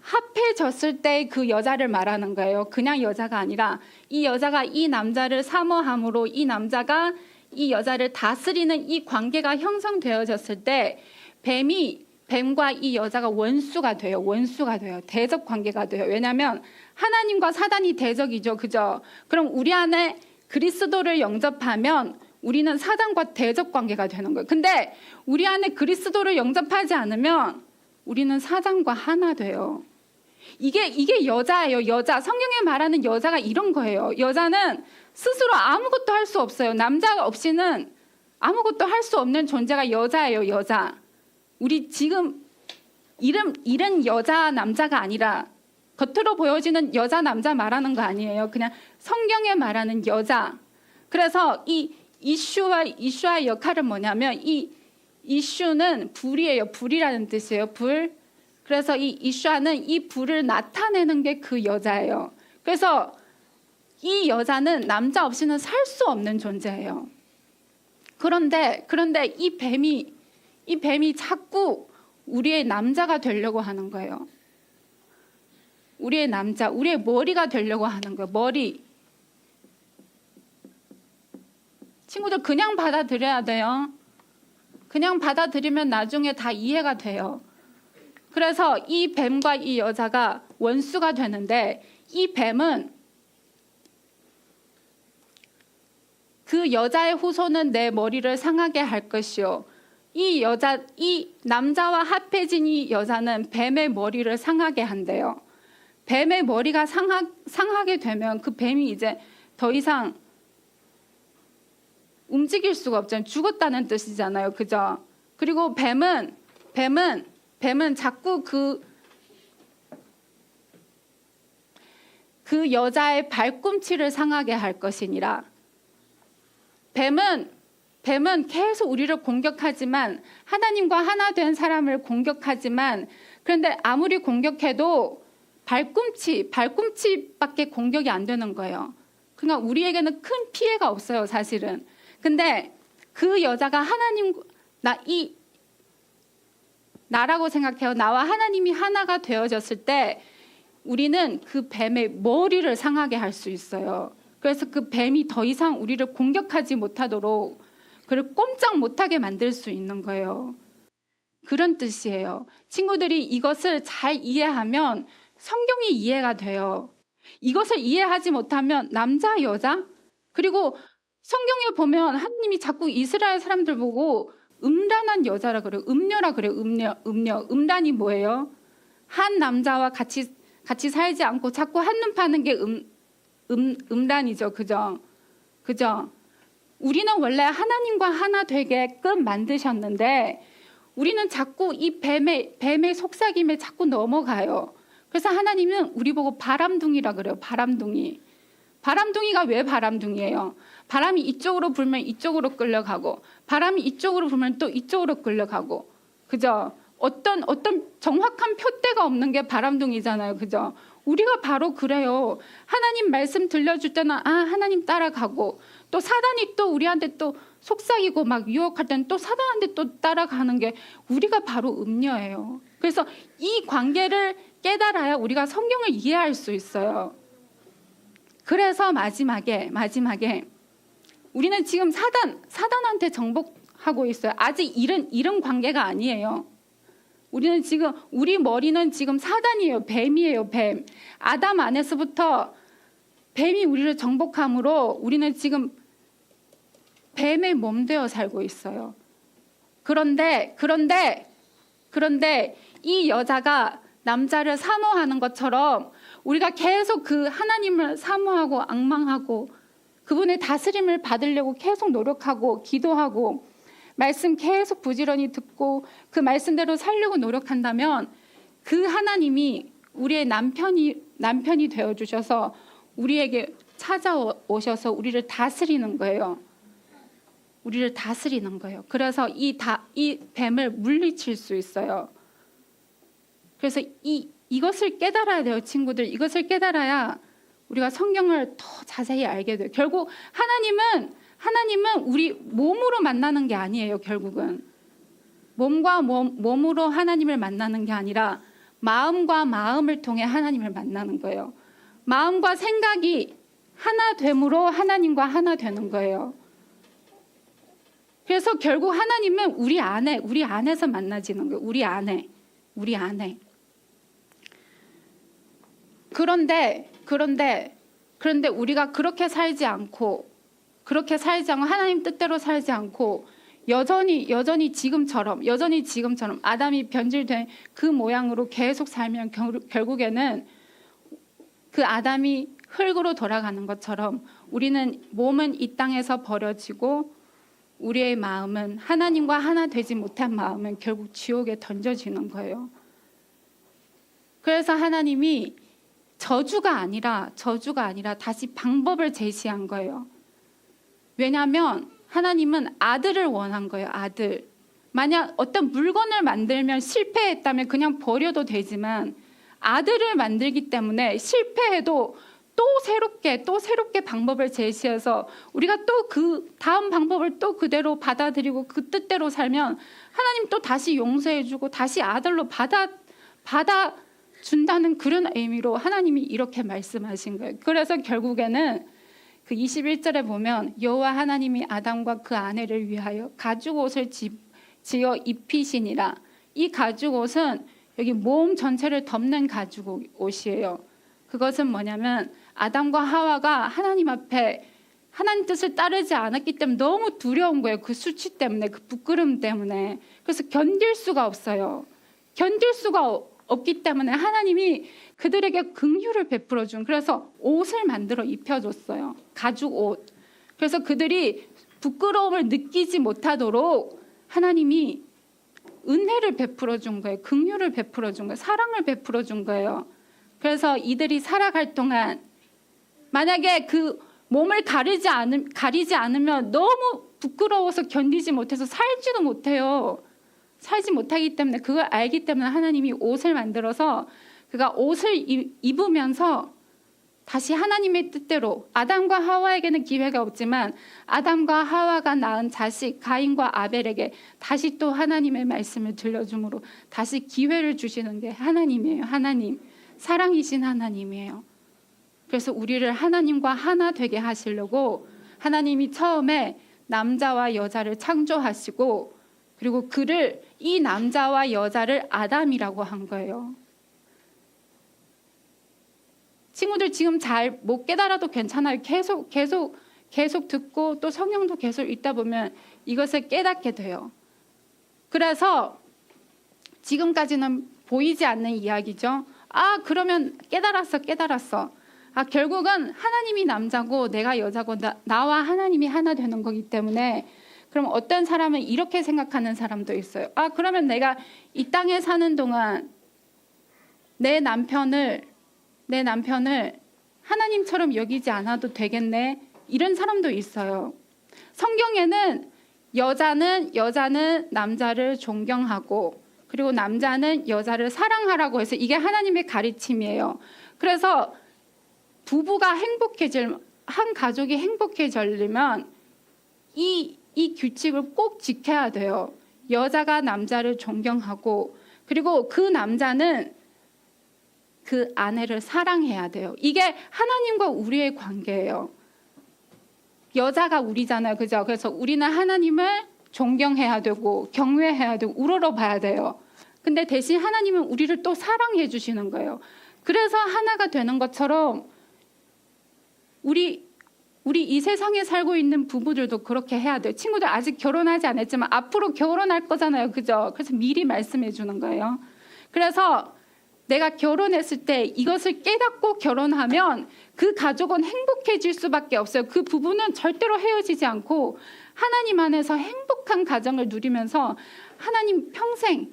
합해졌을 때 그 여자를 말하는 거예요. 그냥 여자가 아니라 이 여자가 이 남자를 사모함으로 이 남자가 이 여자를 다스리는 이 관계가 형성되어졌을 때 뱀이 뱀과 이 여자가 원수가 돼요. 원수가 돼요. 대적 관계가 돼요. 왜냐하면 하나님과 사단이 대적이죠. 그죠? 그럼 우리 안에 그리스도를 영접하면 우리는 사단과 대적 관계가 되는 거예요. 근데 우리 안에 그리스도를 영접하지 않으면 우리는 사단과 하나 돼요. 이게 여자예요. 여자. 성경에 말하는 여자가 이런 거예요. 여자는 스스로 아무것도 할 수 없어요. 남자 없이는 아무것도 할 수 없는 존재가 여자예요. 여자. 우리 지금 이런 여자 남자가 아니라 겉으로 보여지는 여자 남자 말하는 거 아니에요. 그냥 성경에 말하는 여자. 그래서 이 이슈와의 역할은 뭐냐면 이 이슈는 불이에요. 불이라는 뜻이에요. 불. 그래서 이 이슈아는 이 불을 나타내는 게 그 여자예요. 그래서 이 여자는 남자 없이는 살 수 없는 존재예요. 그런데 이 뱀이 자꾸 우리의 남자가 되려고 하는 거예요. 우리의 남자, 우리의 머리가 되려고 하는 거예요. 머리. 친구들 그냥 받아들여야 돼요. 그냥 받아들이면 나중에 다 이해가 돼요. 그래서 이 뱀과 이 여자가 원수가 되는데 이 뱀은 그 여자의 후손은 내 머리를 상하게 할 것이요. 이 남자와 합해진 이 여자는 뱀의 머리를 상하게 한대요. 뱀의 머리가 상하게 되면 그 뱀이 이제 더 이상 움직일 수가 없잖아요. 죽었다는 뜻이잖아요. 그죠? 그리고 뱀은 자꾸 그 여자의 발꿈치를 상하게 할 것이니라. 뱀은 계속 우리를 공격하지만 하나님과 하나 된 사람을 공격하지만 그런데 아무리 공격해도 발꿈치밖에 공격이 안 되는 거예요. 그러니까 우리에게는 큰 피해가 없어요, 사실은. 근데 그 여자가 나라고 생각해요. 나와 하나님이 하나가 되어졌을 때 우리는 그 뱀의 머리를 상하게 할 수 있어요. 그래서 그 뱀이 더 이상 우리를 공격하지 못하도록 그를 꼼짝 못하게 만들 수 있는 거예요. 그런 뜻이에요. 친구들이 이것을 잘 이해하면 성경이 이해가 돼요. 이것을 이해하지 못하면 남자, 여자, 그리고 성경에 보면 하나님이 자꾸 이스라엘 사람들 보고 음란한 여자라 그래요. 음녀라 그래요. 음녀. 음란이 뭐예요? 한 남자와 같이 살지 않고 자꾸 한눈 파는 게 음란이죠. 그죠? 우리는 원래 하나님과 하나 되게끔 만드셨는데 우리는 자꾸 이 뱀의 속삭임에 자꾸 넘어가요. 그래서 하나님은 우리 보고 바람둥이라 그래요. 바람둥이가 왜 바람둥이에요? 바람이 이쪽으로 불면 이쪽으로 끌려가고 바람이 이쪽으로 불면 또 이쪽으로 끌려가고 그죠? 어떤 정확한 표대가 없는 게 바람둥이잖아요. 그죠? 우리가 바로 그래요. 하나님 말씀 들려줄 때는 하나님 따라가고 또 사단이 또 우리한테 또 속삭이고 막 유혹할 때는 또 사단한테 또 따라가는 게 우리가 바로 음녀예요. 그래서 이 관계를 깨달아야 우리가 성경을 이해할 수 있어요. 그래서 마지막에 우리는 지금 사단한테 정복하고 있어요. 아직 이런 관계가 아니에요. 우리는 지금 우리 머리는 지금 사단이에요. 뱀이에요. 뱀. 아담 안에서부터 뱀이 우리를 정복함으로 우리는 지금 뱀의 몸 되어 살고 있어요. 그런데 이 여자가 남자를 사모하는 것처럼 우리가 계속 그 하나님을 사모하고 앙망하고 그분의 다스림을 받으려고 계속 노력하고 기도하고 말씀 계속 부지런히 듣고 그 말씀대로 살려고 노력한다면 그 하나님이 우리의 남편이 되어 주셔서 우리에게 찾아오셔서 우리를 다스리는 거예요. 그래서 이 뱀을 물리칠 수 있어요. 그래서 이것을 깨달아야 돼요, 친구들. 이것을 깨달아야 우리가 성경을 더 자세히 알게 돼요. 결국 하나님은 우리 몸으로 만나는 게 아니에요. 결국은 몸과 몸으로 하나님을 만나는 게 아니라 마음과 마음을 통해 하나님을 만나는 거예요. 마음과 생각이 하나 됨으로 하나님과 하나 되는 거예요. 그래서 결국 하나님은 우리 안에서 만나지는 거예요. 우리 안에. 그런데 우리가 그렇게 살지 않고 하나님 뜻대로 살지 않고 여전히 지금처럼 아담이 변질된 그 모양으로 계속 살면 결국에는 그 아담이 흙으로 돌아가는 것처럼 우리는 몸은 이 땅에서 버려지고 우리의 마음은 하나님과 하나 되지 못한 마음은 결국 지옥에 던져지는 거예요. 그래서 하나님이 저주가 아니라 다시 방법을 제시한 거예요. 왜냐하면 하나님은 아들을 원한 거예요. 아들. 만약 어떤 물건을 만들면 실패했다면 그냥 버려도 되지만 아들을 만들기 때문에 실패해도 또 새롭게 방법을 제시해서 우리가 또 그 다음 방법을 또 그대로 받아들이고 그 뜻대로 살면 하나님 또 다시 용서해주고 다시 아들로 받아준다는 그런 의미로 하나님이 이렇게 말씀하신 거예요. 그래서 결국에는 그 21절에 보면 여호와 하나님이 아담과 그 아내를 위하여 가죽옷을 지어 입히시니라. 이 가죽옷은 여기 몸 전체를 덮는 가죽옷이에요. 그것은 뭐냐면 아담과 하와가 하나님 앞에 하나님 뜻을 따르지 않았기 때문에 너무 두려운 거예요. 그 수치 때문에, 그 부끄러움 때문에. 그래서 견딜 수가 없어요. 견딜 수가 없기 때문에 하나님이 그들에게 긍휼을 베풀어 준, 그래서 옷을 만들어 입혀줬어요. 가죽옷. 그래서 그들이 부끄러움을 느끼지 못하도록 하나님이 은혜를 베풀어 준 거예요. 긍휼을 베풀어 준 거예요. 사랑을 베풀어 준 거예요. 그래서 이들이 살아갈 동안 만약에 그 몸을 가리지 않으면 너무 부끄러워서 견디지 못해서 살지도 못해요. 살지 못하기 때문에, 그걸 알기 때문에 하나님이 옷을 만들어서 그가 옷을 입으면서 다시 하나님의 뜻대로, 아담과 하와에게는 기회가 없지만 아담과 하와가 낳은 자식 가인과 아벨에게 다시 또 하나님의 말씀을 들려줌으로 다시 기회를 주시는 게 하나님이에요. 하나님, 사랑이신 하나님이에요. 그래서 우리를 하나님과 하나 되게 하시려고 하나님이 처음에 남자와 여자를 창조하시고, 그리고 이 남자와 여자를 아담이라고 한 거예요. 친구들 지금 잘 못 깨달아도 괜찮아요. 계속 듣고 또 성경도 계속 읽다 보면 이것을 깨닫게 돼요. 그래서 지금까지는 보이지 않는 이야기죠. 그러면 깨달았어. 결국은 하나님이 남자고 내가 여자고 나와 하나님이 하나 되는 거기 때문에, 그럼 어떤 사람은 이렇게 생각하는 사람도 있어요. 그러면 내가 이 땅에 사는 동안 내 남편을 하나님처럼 여기지 않아도 되겠네. 이런 사람도 있어요. 성경에는 여자는 남자를 존경하고, 그리고 남자는 여자를 사랑하라고 해서 이게 하나님의 가르침이에요. 그래서 한 가족이 행복해지려면 이 규칙을 꼭 지켜야 돼요. 여자가 남자를 존경하고, 그리고 그 남자는 그 아내를 사랑해야 돼요. 이게 하나님과 우리의 관계예요. 여자가 우리잖아요. 그죠? 그래서 우리는 하나님을 존경해야 되고 경외해야 되고 우러러봐야 돼요. 근데 대신 하나님은 우리를 또 사랑해 주시는 거예요. 그래서 하나가 되는 것처럼 우리 이 세상에 살고 있는 부부들도 그렇게 해야 돼요. 친구들 아직 결혼하지 않았지만 앞으로 결혼할 거잖아요. 그죠? 그래서 미리 말씀해 주는 거예요. 그래서 내가 결혼했을 때 이것을 깨닫고 결혼하면 그 가족은 행복해질 수밖에 없어요. 그 부부는 절대로 헤어지지 않고 하나님 안에서 행복한 가정을 누리면서 하나님 평생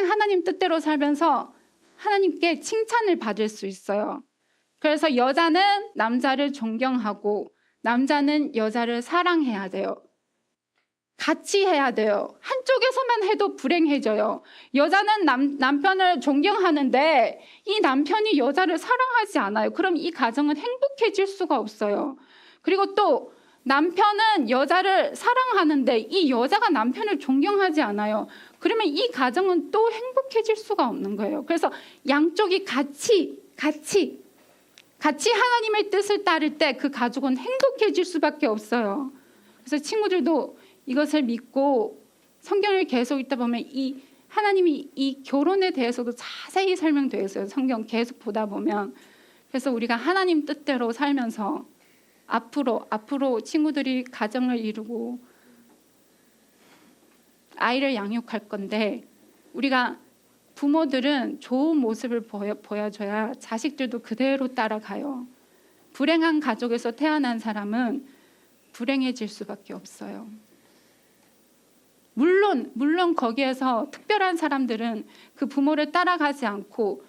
하나님 뜻대로 살면서 하나님께 칭찬을 받을 수 있어요. 그래서 여자는 남자를 존경하고 남자는 여자를 사랑해야 돼요. 같이 해야 돼요. 한쪽에서만 해도 불행해져요. 여자는 남편을 존경하는데 이 남편이 여자를 사랑하지 않아요. 그럼 이 가정은 행복해질 수가 없어요. 그리고 또 남편은 여자를 사랑하는데 이 여자가 남편을 존경하지 않아요. 그러면 이 가정은 또 행복해질 수가 없는 거예요. 그래서 양쪽이 같이 하나님의 뜻을 따를 때 그 가족은 행복해질 수밖에 없어요. 그래서 친구들도 이것을 믿고 성경을 계속 읽다 보면 이 하나님이 이 결혼에 대해서도 자세히 설명되어 있어요. 성경 계속 보다 보면. 그래서 우리가 하나님 뜻대로 살면서 앞으로 친구들이 가정을 이루고 아이를 양육할 건데 우리가 부모들은 좋은 모습을 보여줘야 자식들도 그대로 따라가요. 불행한 가족에서 태어난 사람은 불행해질 수밖에 없어요. 물론 거기에서 특별한 사람들은 그 부모를 따라가지 않고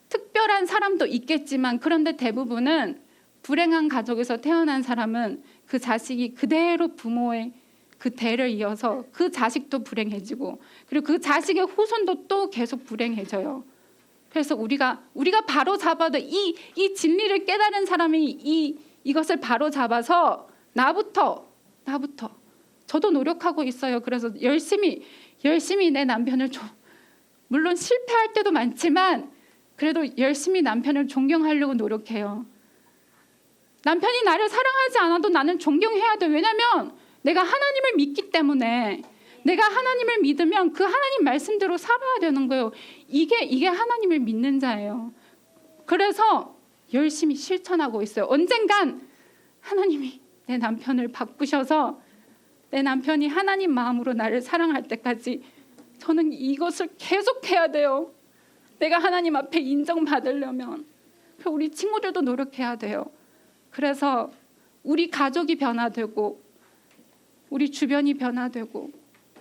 특별한 사람도 있겠지만 그런데 대부분은 불행한 가족에서 태어난 사람은 그 자식이 그대로 부모의 그 대를 이어서 그 자식도 불행해지고 그리고 그 자식의 후손도 또 계속 불행해져요. 그래서 우리가 바로 잡아도 이 진리를 깨달은 사람이 이것을 바로 잡아서 나부터 저도 노력하고 있어요. 그래서 열심히 내 남편을 물론 실패할 때도 많지만 그래도 열심히 남편을 존경하려고 노력해요. 남편이 나를 사랑하지 않아도 나는 존경해야 돼. 왜냐하면 내가 하나님을 믿기 때문에 내가 하나님을 믿으면 그 하나님 말씀대로 살아야 되는 거예요. 이게 하나님을 믿는 자예요. 그래서 열심히 실천하고 있어요. 언젠간 하나님이 내 남편을 바꾸셔서 내 남편이 하나님 마음으로 나를 사랑할 때까지 저는 이것을 계속해야 돼요. 내가 하나님 앞에 인정받으려면 우리 친구들도 노력해야 돼요. 그래서 우리 가족이 변화되고 우리 주변이 변화되고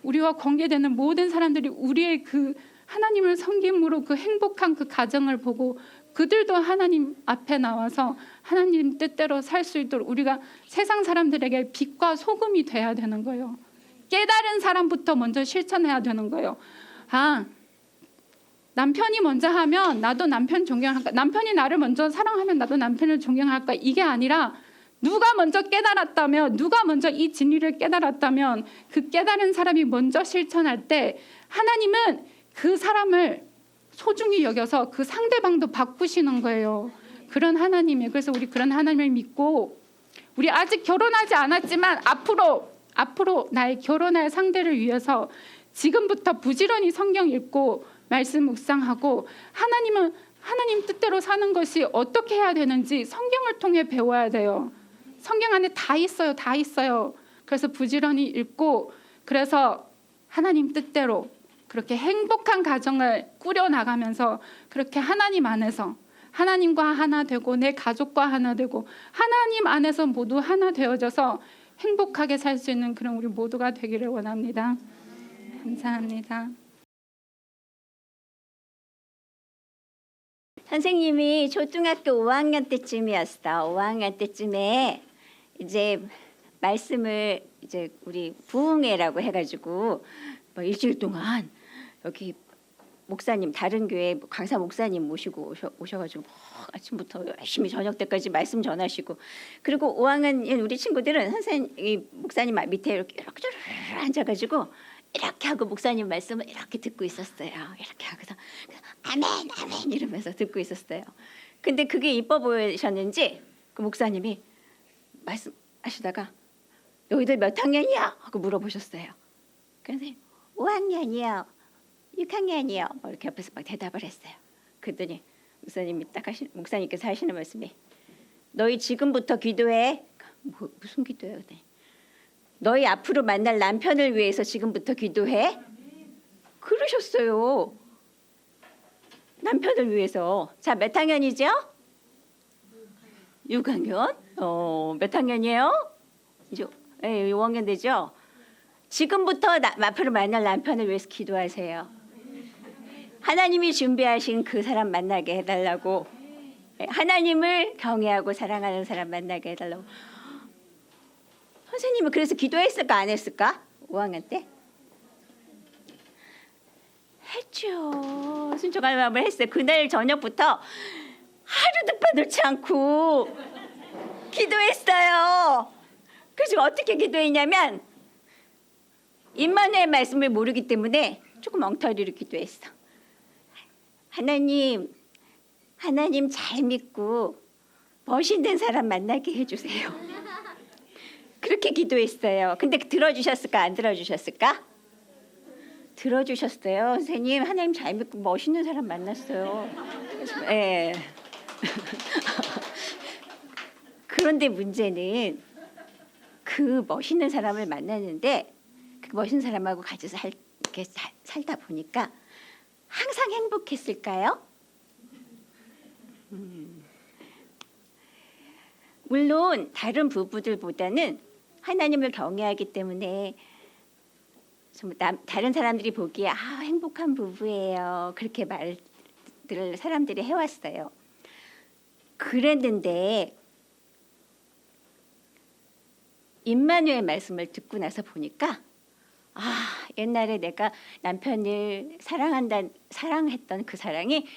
우리와 관계되는 모든 사람들이 우리의 그 하나님을 섬김으로 그 행복한 그 가정을 보고 그들도 하나님 앞에 나와서 하나님 뜻대로 살 수 있도록 우리가 세상 사람들에게 빛과 소금이 돼야 되는 거예요. 깨달은 사람부터 먼저 실천해야 되는 거예요. 남편이 먼저 하면 나도 남편 존경할까? 남편이 나를 먼저 사랑하면 나도 남편을 존경할까? 이게 아니라 누가 먼저 깨달았다면 누가 먼저 이 진리를 깨달았다면 그 깨달은 사람이 먼저 실천할 때 하나님은 그 사람을 소중히 여겨서 그 상대방도 바꾸시는 거예요. 그런 하나님이에요. 그래서 우리 그런 하나님을 믿고 우리 아직 결혼하지 않았지만 앞으로 나의 결혼할 상대를 위해서 지금부터 부지런히 성경 읽고 말씀 묵상하고 하나님 뜻대로 사는 것이 어떻게 해야 되는지 성경을 통해 배워야 돼요. 성경 안에 다 있어요. 그래서 부지런히 읽고 그래서 하나님 뜻대로 그렇게 행복한 가정을 꾸려나가면서 그렇게 하나님 안에서 하나님과 하나 되고 내 가족과 하나 되고 하나님 안에서 모두 하나 되어져서 행복하게 살 수 있는 그런 우리 모두가 되기를 원합니다. 감사합니다. 선생님이 초등학교 5학년 때쯤이었어. 5학년 때쯤에 이제 말씀을 이제 우리 부흥회라고 해가지고 뭐 일주일 동안 여기 목사님 다른 교회 강사 목사님 모시고 오셔가지고 아침부터 열심히 저녁 때까지 말씀 전하시고 그리고 5학년 우리 친구들은 선생님 목사님 밑에 이렇게 앉아가지고 이렇게 하고 목사님 말씀을 이렇게 듣고 있었어요. 이렇게 하고서 아멘 이러면서 듣고 있었어요. 근데 그게 이뻐 보이셨는지 그 목사님이 말씀하시다가 너희들 몇 학년이야? 하고 물어보셨어요. 그래서 5학년이요. 6학년이요. 뭐 이렇게 옆에서 막 대답을 했어요. 그랬더니 목사님께서 하시는 말씀이 너희 지금부터 기도해. 무슨 기도예요? 너희 앞으로 만날 남편을 위해서 지금부터 기도해. 그러셨어요. 남편을 위해서. 자, 몇 학년이죠? 6학년? 몇 학년이에요? 이제 5학년 되죠? 지금부터 앞으로 만날 남편을 위해서 기도하세요. 하나님이 준비하신 그 사람 만나게 해달라고. 하나님을 경외하고 사랑하는 사람 만나게 해달라고. 선생님은 그래서 기도했을까 안 했을까? 5학년 때? 했죠. 순종할 마음을 했어요. 그날 저녁부터 하루도 빠놓지 않고 기도했어요. 그래서 어떻게 기도했냐면 임마누엘 말씀을 모르기 때문에 조금 엉터리로 기도했어. 하나님 잘 믿고 멋있는 사람 만나게 해주세요. 그렇게 기도했어요. 근데 들어주셨을까 안 들어주셨을까? 들어주셨어요. 선생님 하나님 잘 믿고 멋있는 사람 만났어요. 예. 그런데 문제는 그 멋있는 사람을 만났는데 그 멋있는 사람하고 같이 살다 보니까 항상 행복했을까요? 물론 다른 부부들보다는 하나님을 경외하기 때문에 다른 사람들이 보기에 행복한 부부예요. 그렇게 말들을 사람들이 해왔어요. 그랬는데 임마누엘 말씀을 듣고 나서 보니까 옛날에 내가 남편을 사랑했던 그 사랑이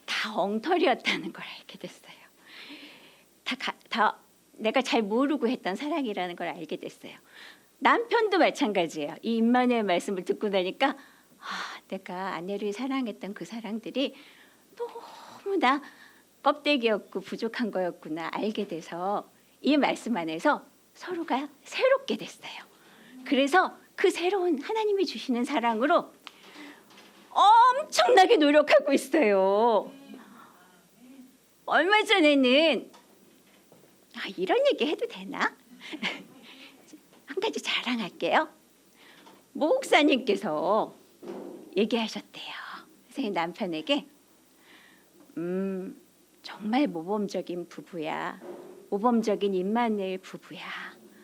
다 엉터리였다는 걸 알게 됐어요. 다 내가 잘 모르고 했던 사랑이라는 걸 알게 됐어요. 남편도 마찬가지예요. 이 임마누엘 말씀을 듣고 나니까 내가 아내를 사랑했던 그 사랑들이 너무나 껍데기였고 부족한 거였구나 알게 돼서 이 말씀 안에서 서로가 새롭게 됐어요. 그래서 그 새로운 하나님이 주시는 사랑으로 엄청나게 노력하고 있어요. 얼마 전에는 이런 얘기 해도 되나? 한 가지 자랑할게요. 목사님께서 얘기하셨대요. 선생님 남편에게 정말 모범적인 부부야. 모범적인 임마누엘 부부야.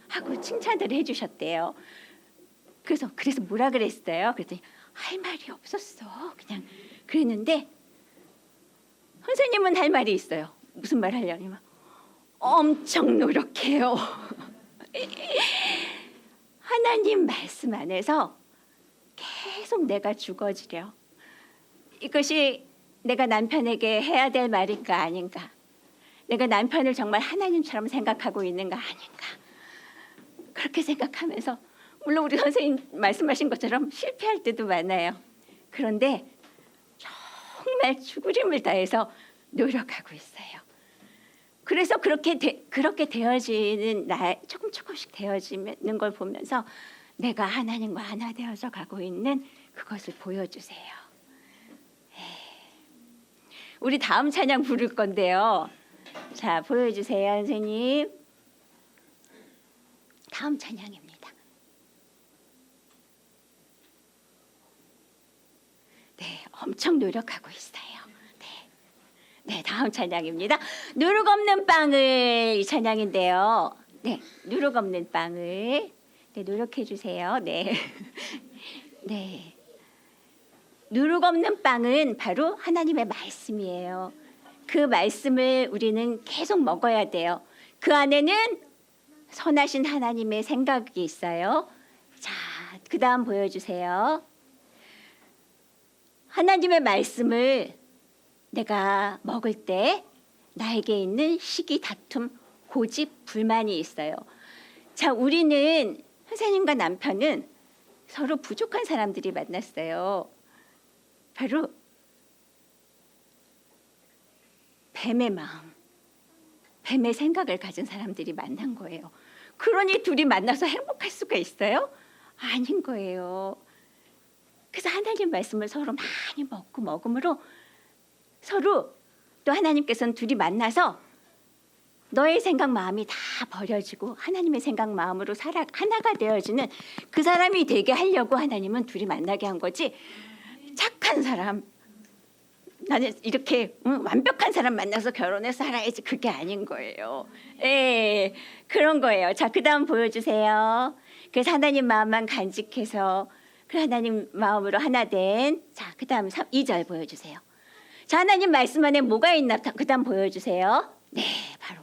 하고 칭찬을 해주셨대요. 그래서 뭐라 그랬어요? 그랬더니 할 말이 없었어. 그냥 그랬는데 선생님은 할 말이 있어요. 무슨 말 하려면 엄청 노력해요. 하나님 말씀 안에서 계속 내가 죽어지려. 이것이 내가 남편에게 해야 될 말인가 아닌가. 내가 남편을 정말 하나님처럼 생각하고 있는가 아닌가. 그렇게 생각하면서 물론 우리 선생님 말씀하신 것처럼 실패할 때도 많아요. 그런데 정말 죽을 힘을 다해서 노력하고 있어요. 그래서 그렇게 되어지는 조금씩 되어지는 걸 보면서 내가 하나님과 하나 되어져 가고 있는 그것을 보여주세요. 우리 다음 찬양 부를 건데요. 자, 보여주세요, 선생님. 다음 찬양입니다. 네, 엄청 노력하고 있어요. 네, 다음 찬양입니다. 누룩 없는 빵을 이 찬양인데요. 네, 누룩 없는 빵을 노력해 주세요. 네, 네. 누룩 없는 빵은 바로 하나님의 말씀이에요. 그 말씀을 우리는 계속 먹어야 돼요. 그 안에는 선하신 하나님의 생각이 있어요. 자, 그 다음 보여주세요. 하나님의 말씀을 내가 먹을 때 나에게 있는 시기, 다툼, 고집, 불만이 있어요. 자, 우리는 선생님과 남편은 서로 부족한 사람들이 만났어요. 바로 뱀의 마음, 뱀의 생각을 가진 사람들이 만난 거예요. 그러니 둘이 만나서 행복할 수가 있어요? 아닌 거예요. 그래서 하나님 말씀을 서로 많이 먹음으로 서로 또 하나님께서는 둘이 만나서 너의 생각 마음이 다 버려지고 하나님의 생각 마음으로 하나가 되어지는 그 사람이 되게 하려고 하나님은 둘이 만나게 한 거지. 착한 사람, 나는 이렇게 완벽한 사람 만나서 결혼해서 살아야지, 그게 아닌 거예요. 예, 그런 거예요. 자, 그 다음 보여주세요. 그래서 하나님 마음만 간직해서 그 하나님 마음으로 하나 된, 자, 그 다음 2절 보여주세요. 자, 하나님 말씀 안에 뭐가 있나 그 다음 보여주세요. 네, 바로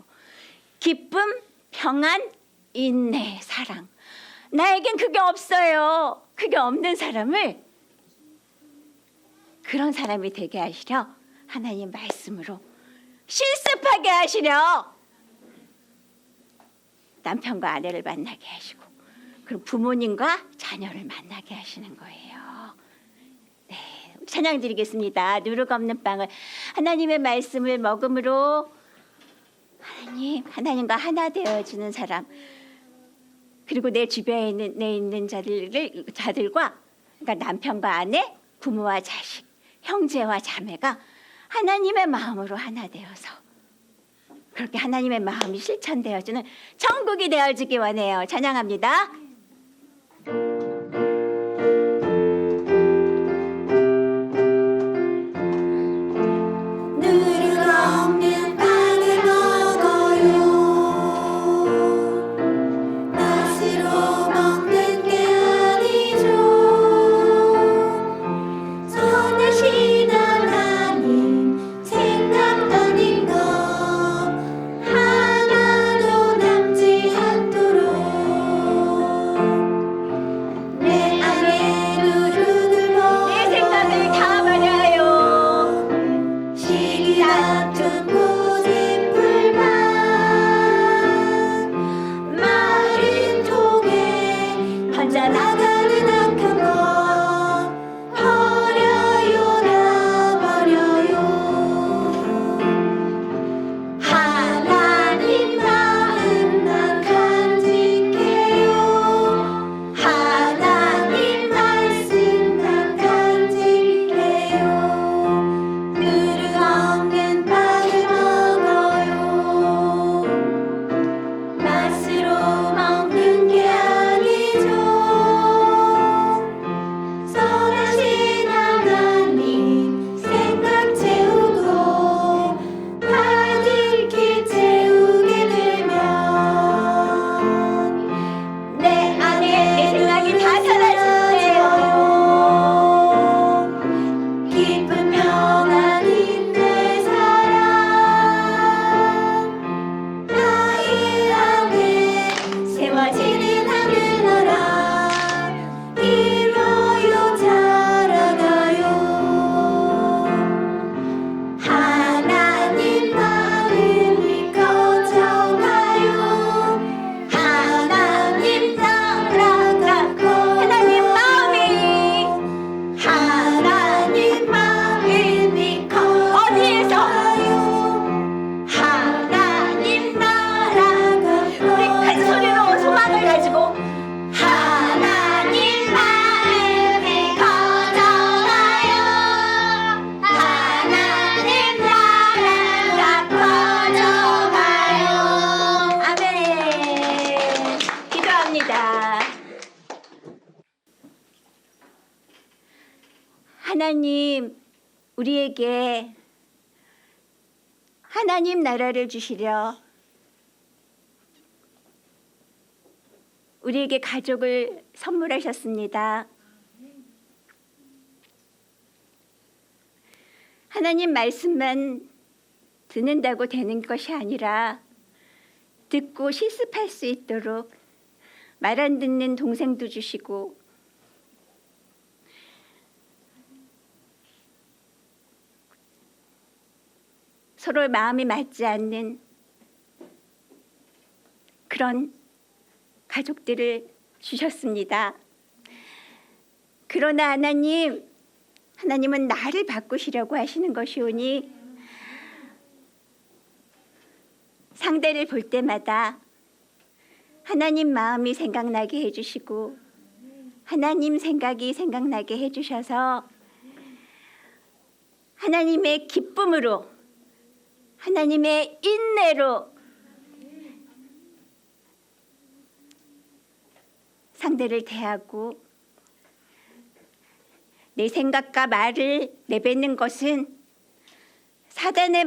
기쁨, 평안, 인내, 사랑. 나에겐 그게 없어요. 그게 없는 사람을 그런 사람이 되게 하시려 하나님 말씀으로 실습하게 하시려 남편과 아내를 만나게 하시고 그리고 부모님과 자녀를 만나게 하시는 거예요. 네, 찬양 드리겠습니다. 누룩 없는 빵을 하나님의 말씀을 먹음으로 하나님과 하나 되어지는 사람. 그리고 내 주변에 있는 자들과 그러니까 남편과 아내, 부모와 자식, 형제와 자매가 하나님의 마음으로 하나 되어서 그렇게 하나님의 마음이 실천되어지는 천국이 되어지기 원해요. 찬양합니다. 누룩 없는 빵을 먹어요. 맛으로 먹는 게 아니죠. 선하신 하나님 생각나는 것 하나도 남지 않도록 내 안에 누룩을 내 생각을 다 버려요. 시기 같은 고집 불만 마른 통에 혼자 나가는 악한 것 버려요 다 버려요. 하나님 마음 난 간직해요. 하나님 말씀 난 간직해요. 누룩 없는 빵을 먹어요. 맛으로 먹는 게 아니죠. 선하신 하나님 생각 채우고 가득히 채우게 되면 내 안에 내 생각이 다 사라지세요. 깊은 평안 인내 사랑 나의 안에 세워지는 하늘나라 이뤄요 자라가요. 하나님 마음이 커져가요. 하나님 따라가고 하나님 마음이 하나님 마음이 어디에서? 커져가요. 하나님 나라가요. 우리 큰 소리로 소망을 가지고 하나님 마음이 커져가요. 하나님 나라가 커져가요. 아멘. 기도합니다. 하나님, 우리에게 하나님 나라를 주시려 우리에게 가족을 선물하셨습니다. 하나님 말씀만 듣는다고 되는 것이 아니라 듣고 실습할 수 있도록 말 안 듣는 동생도 주시고 서로 마음이 맞지 않는 그런 가족들을 주셨습니다. 그러나 하나님은 나를 바꾸시려고 하시는 것이오니 상대를 볼 때마다 하나님 마음이 생각나게 해주시고 하나님 생각이 생각나게 해주셔서 하나님의 기쁨으로 하나님의 인내로 상대를 대하고 내 생각과 말을 내뱉는 것은 사단을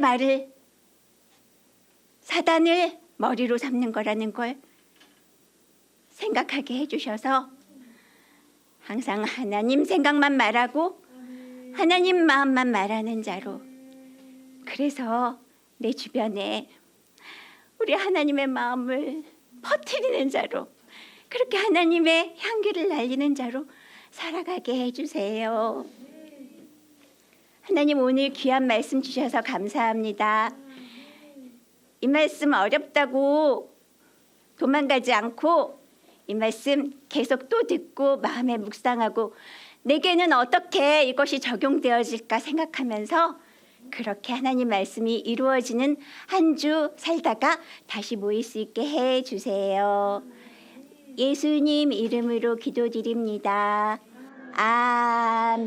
머리로 삼는 거라는 걸 생각하게 해주셔서 항상 하나님 생각만 말하고 하나님 마음만 말하는 자로, 그래서 내 주변에 우리 하나님의 마음을 퍼뜨리는 자로, 그렇게 하나님의 향기를 날리는 자로 살아가게 해주세요. 하나님, 오늘 귀한 말씀 주셔서 감사합니다. 이 말씀 어렵다고 도망가지 않고 이 말씀 계속 또 듣고 마음에 묵상하고 내게는 어떻게 이것이 적용되어질까 생각하면서 그렇게 하나님 말씀이 이루어지는 한 주 살다가 다시 모일 수 있게 해주세요. 예수님 이름으로 기도드립니다. 아멘.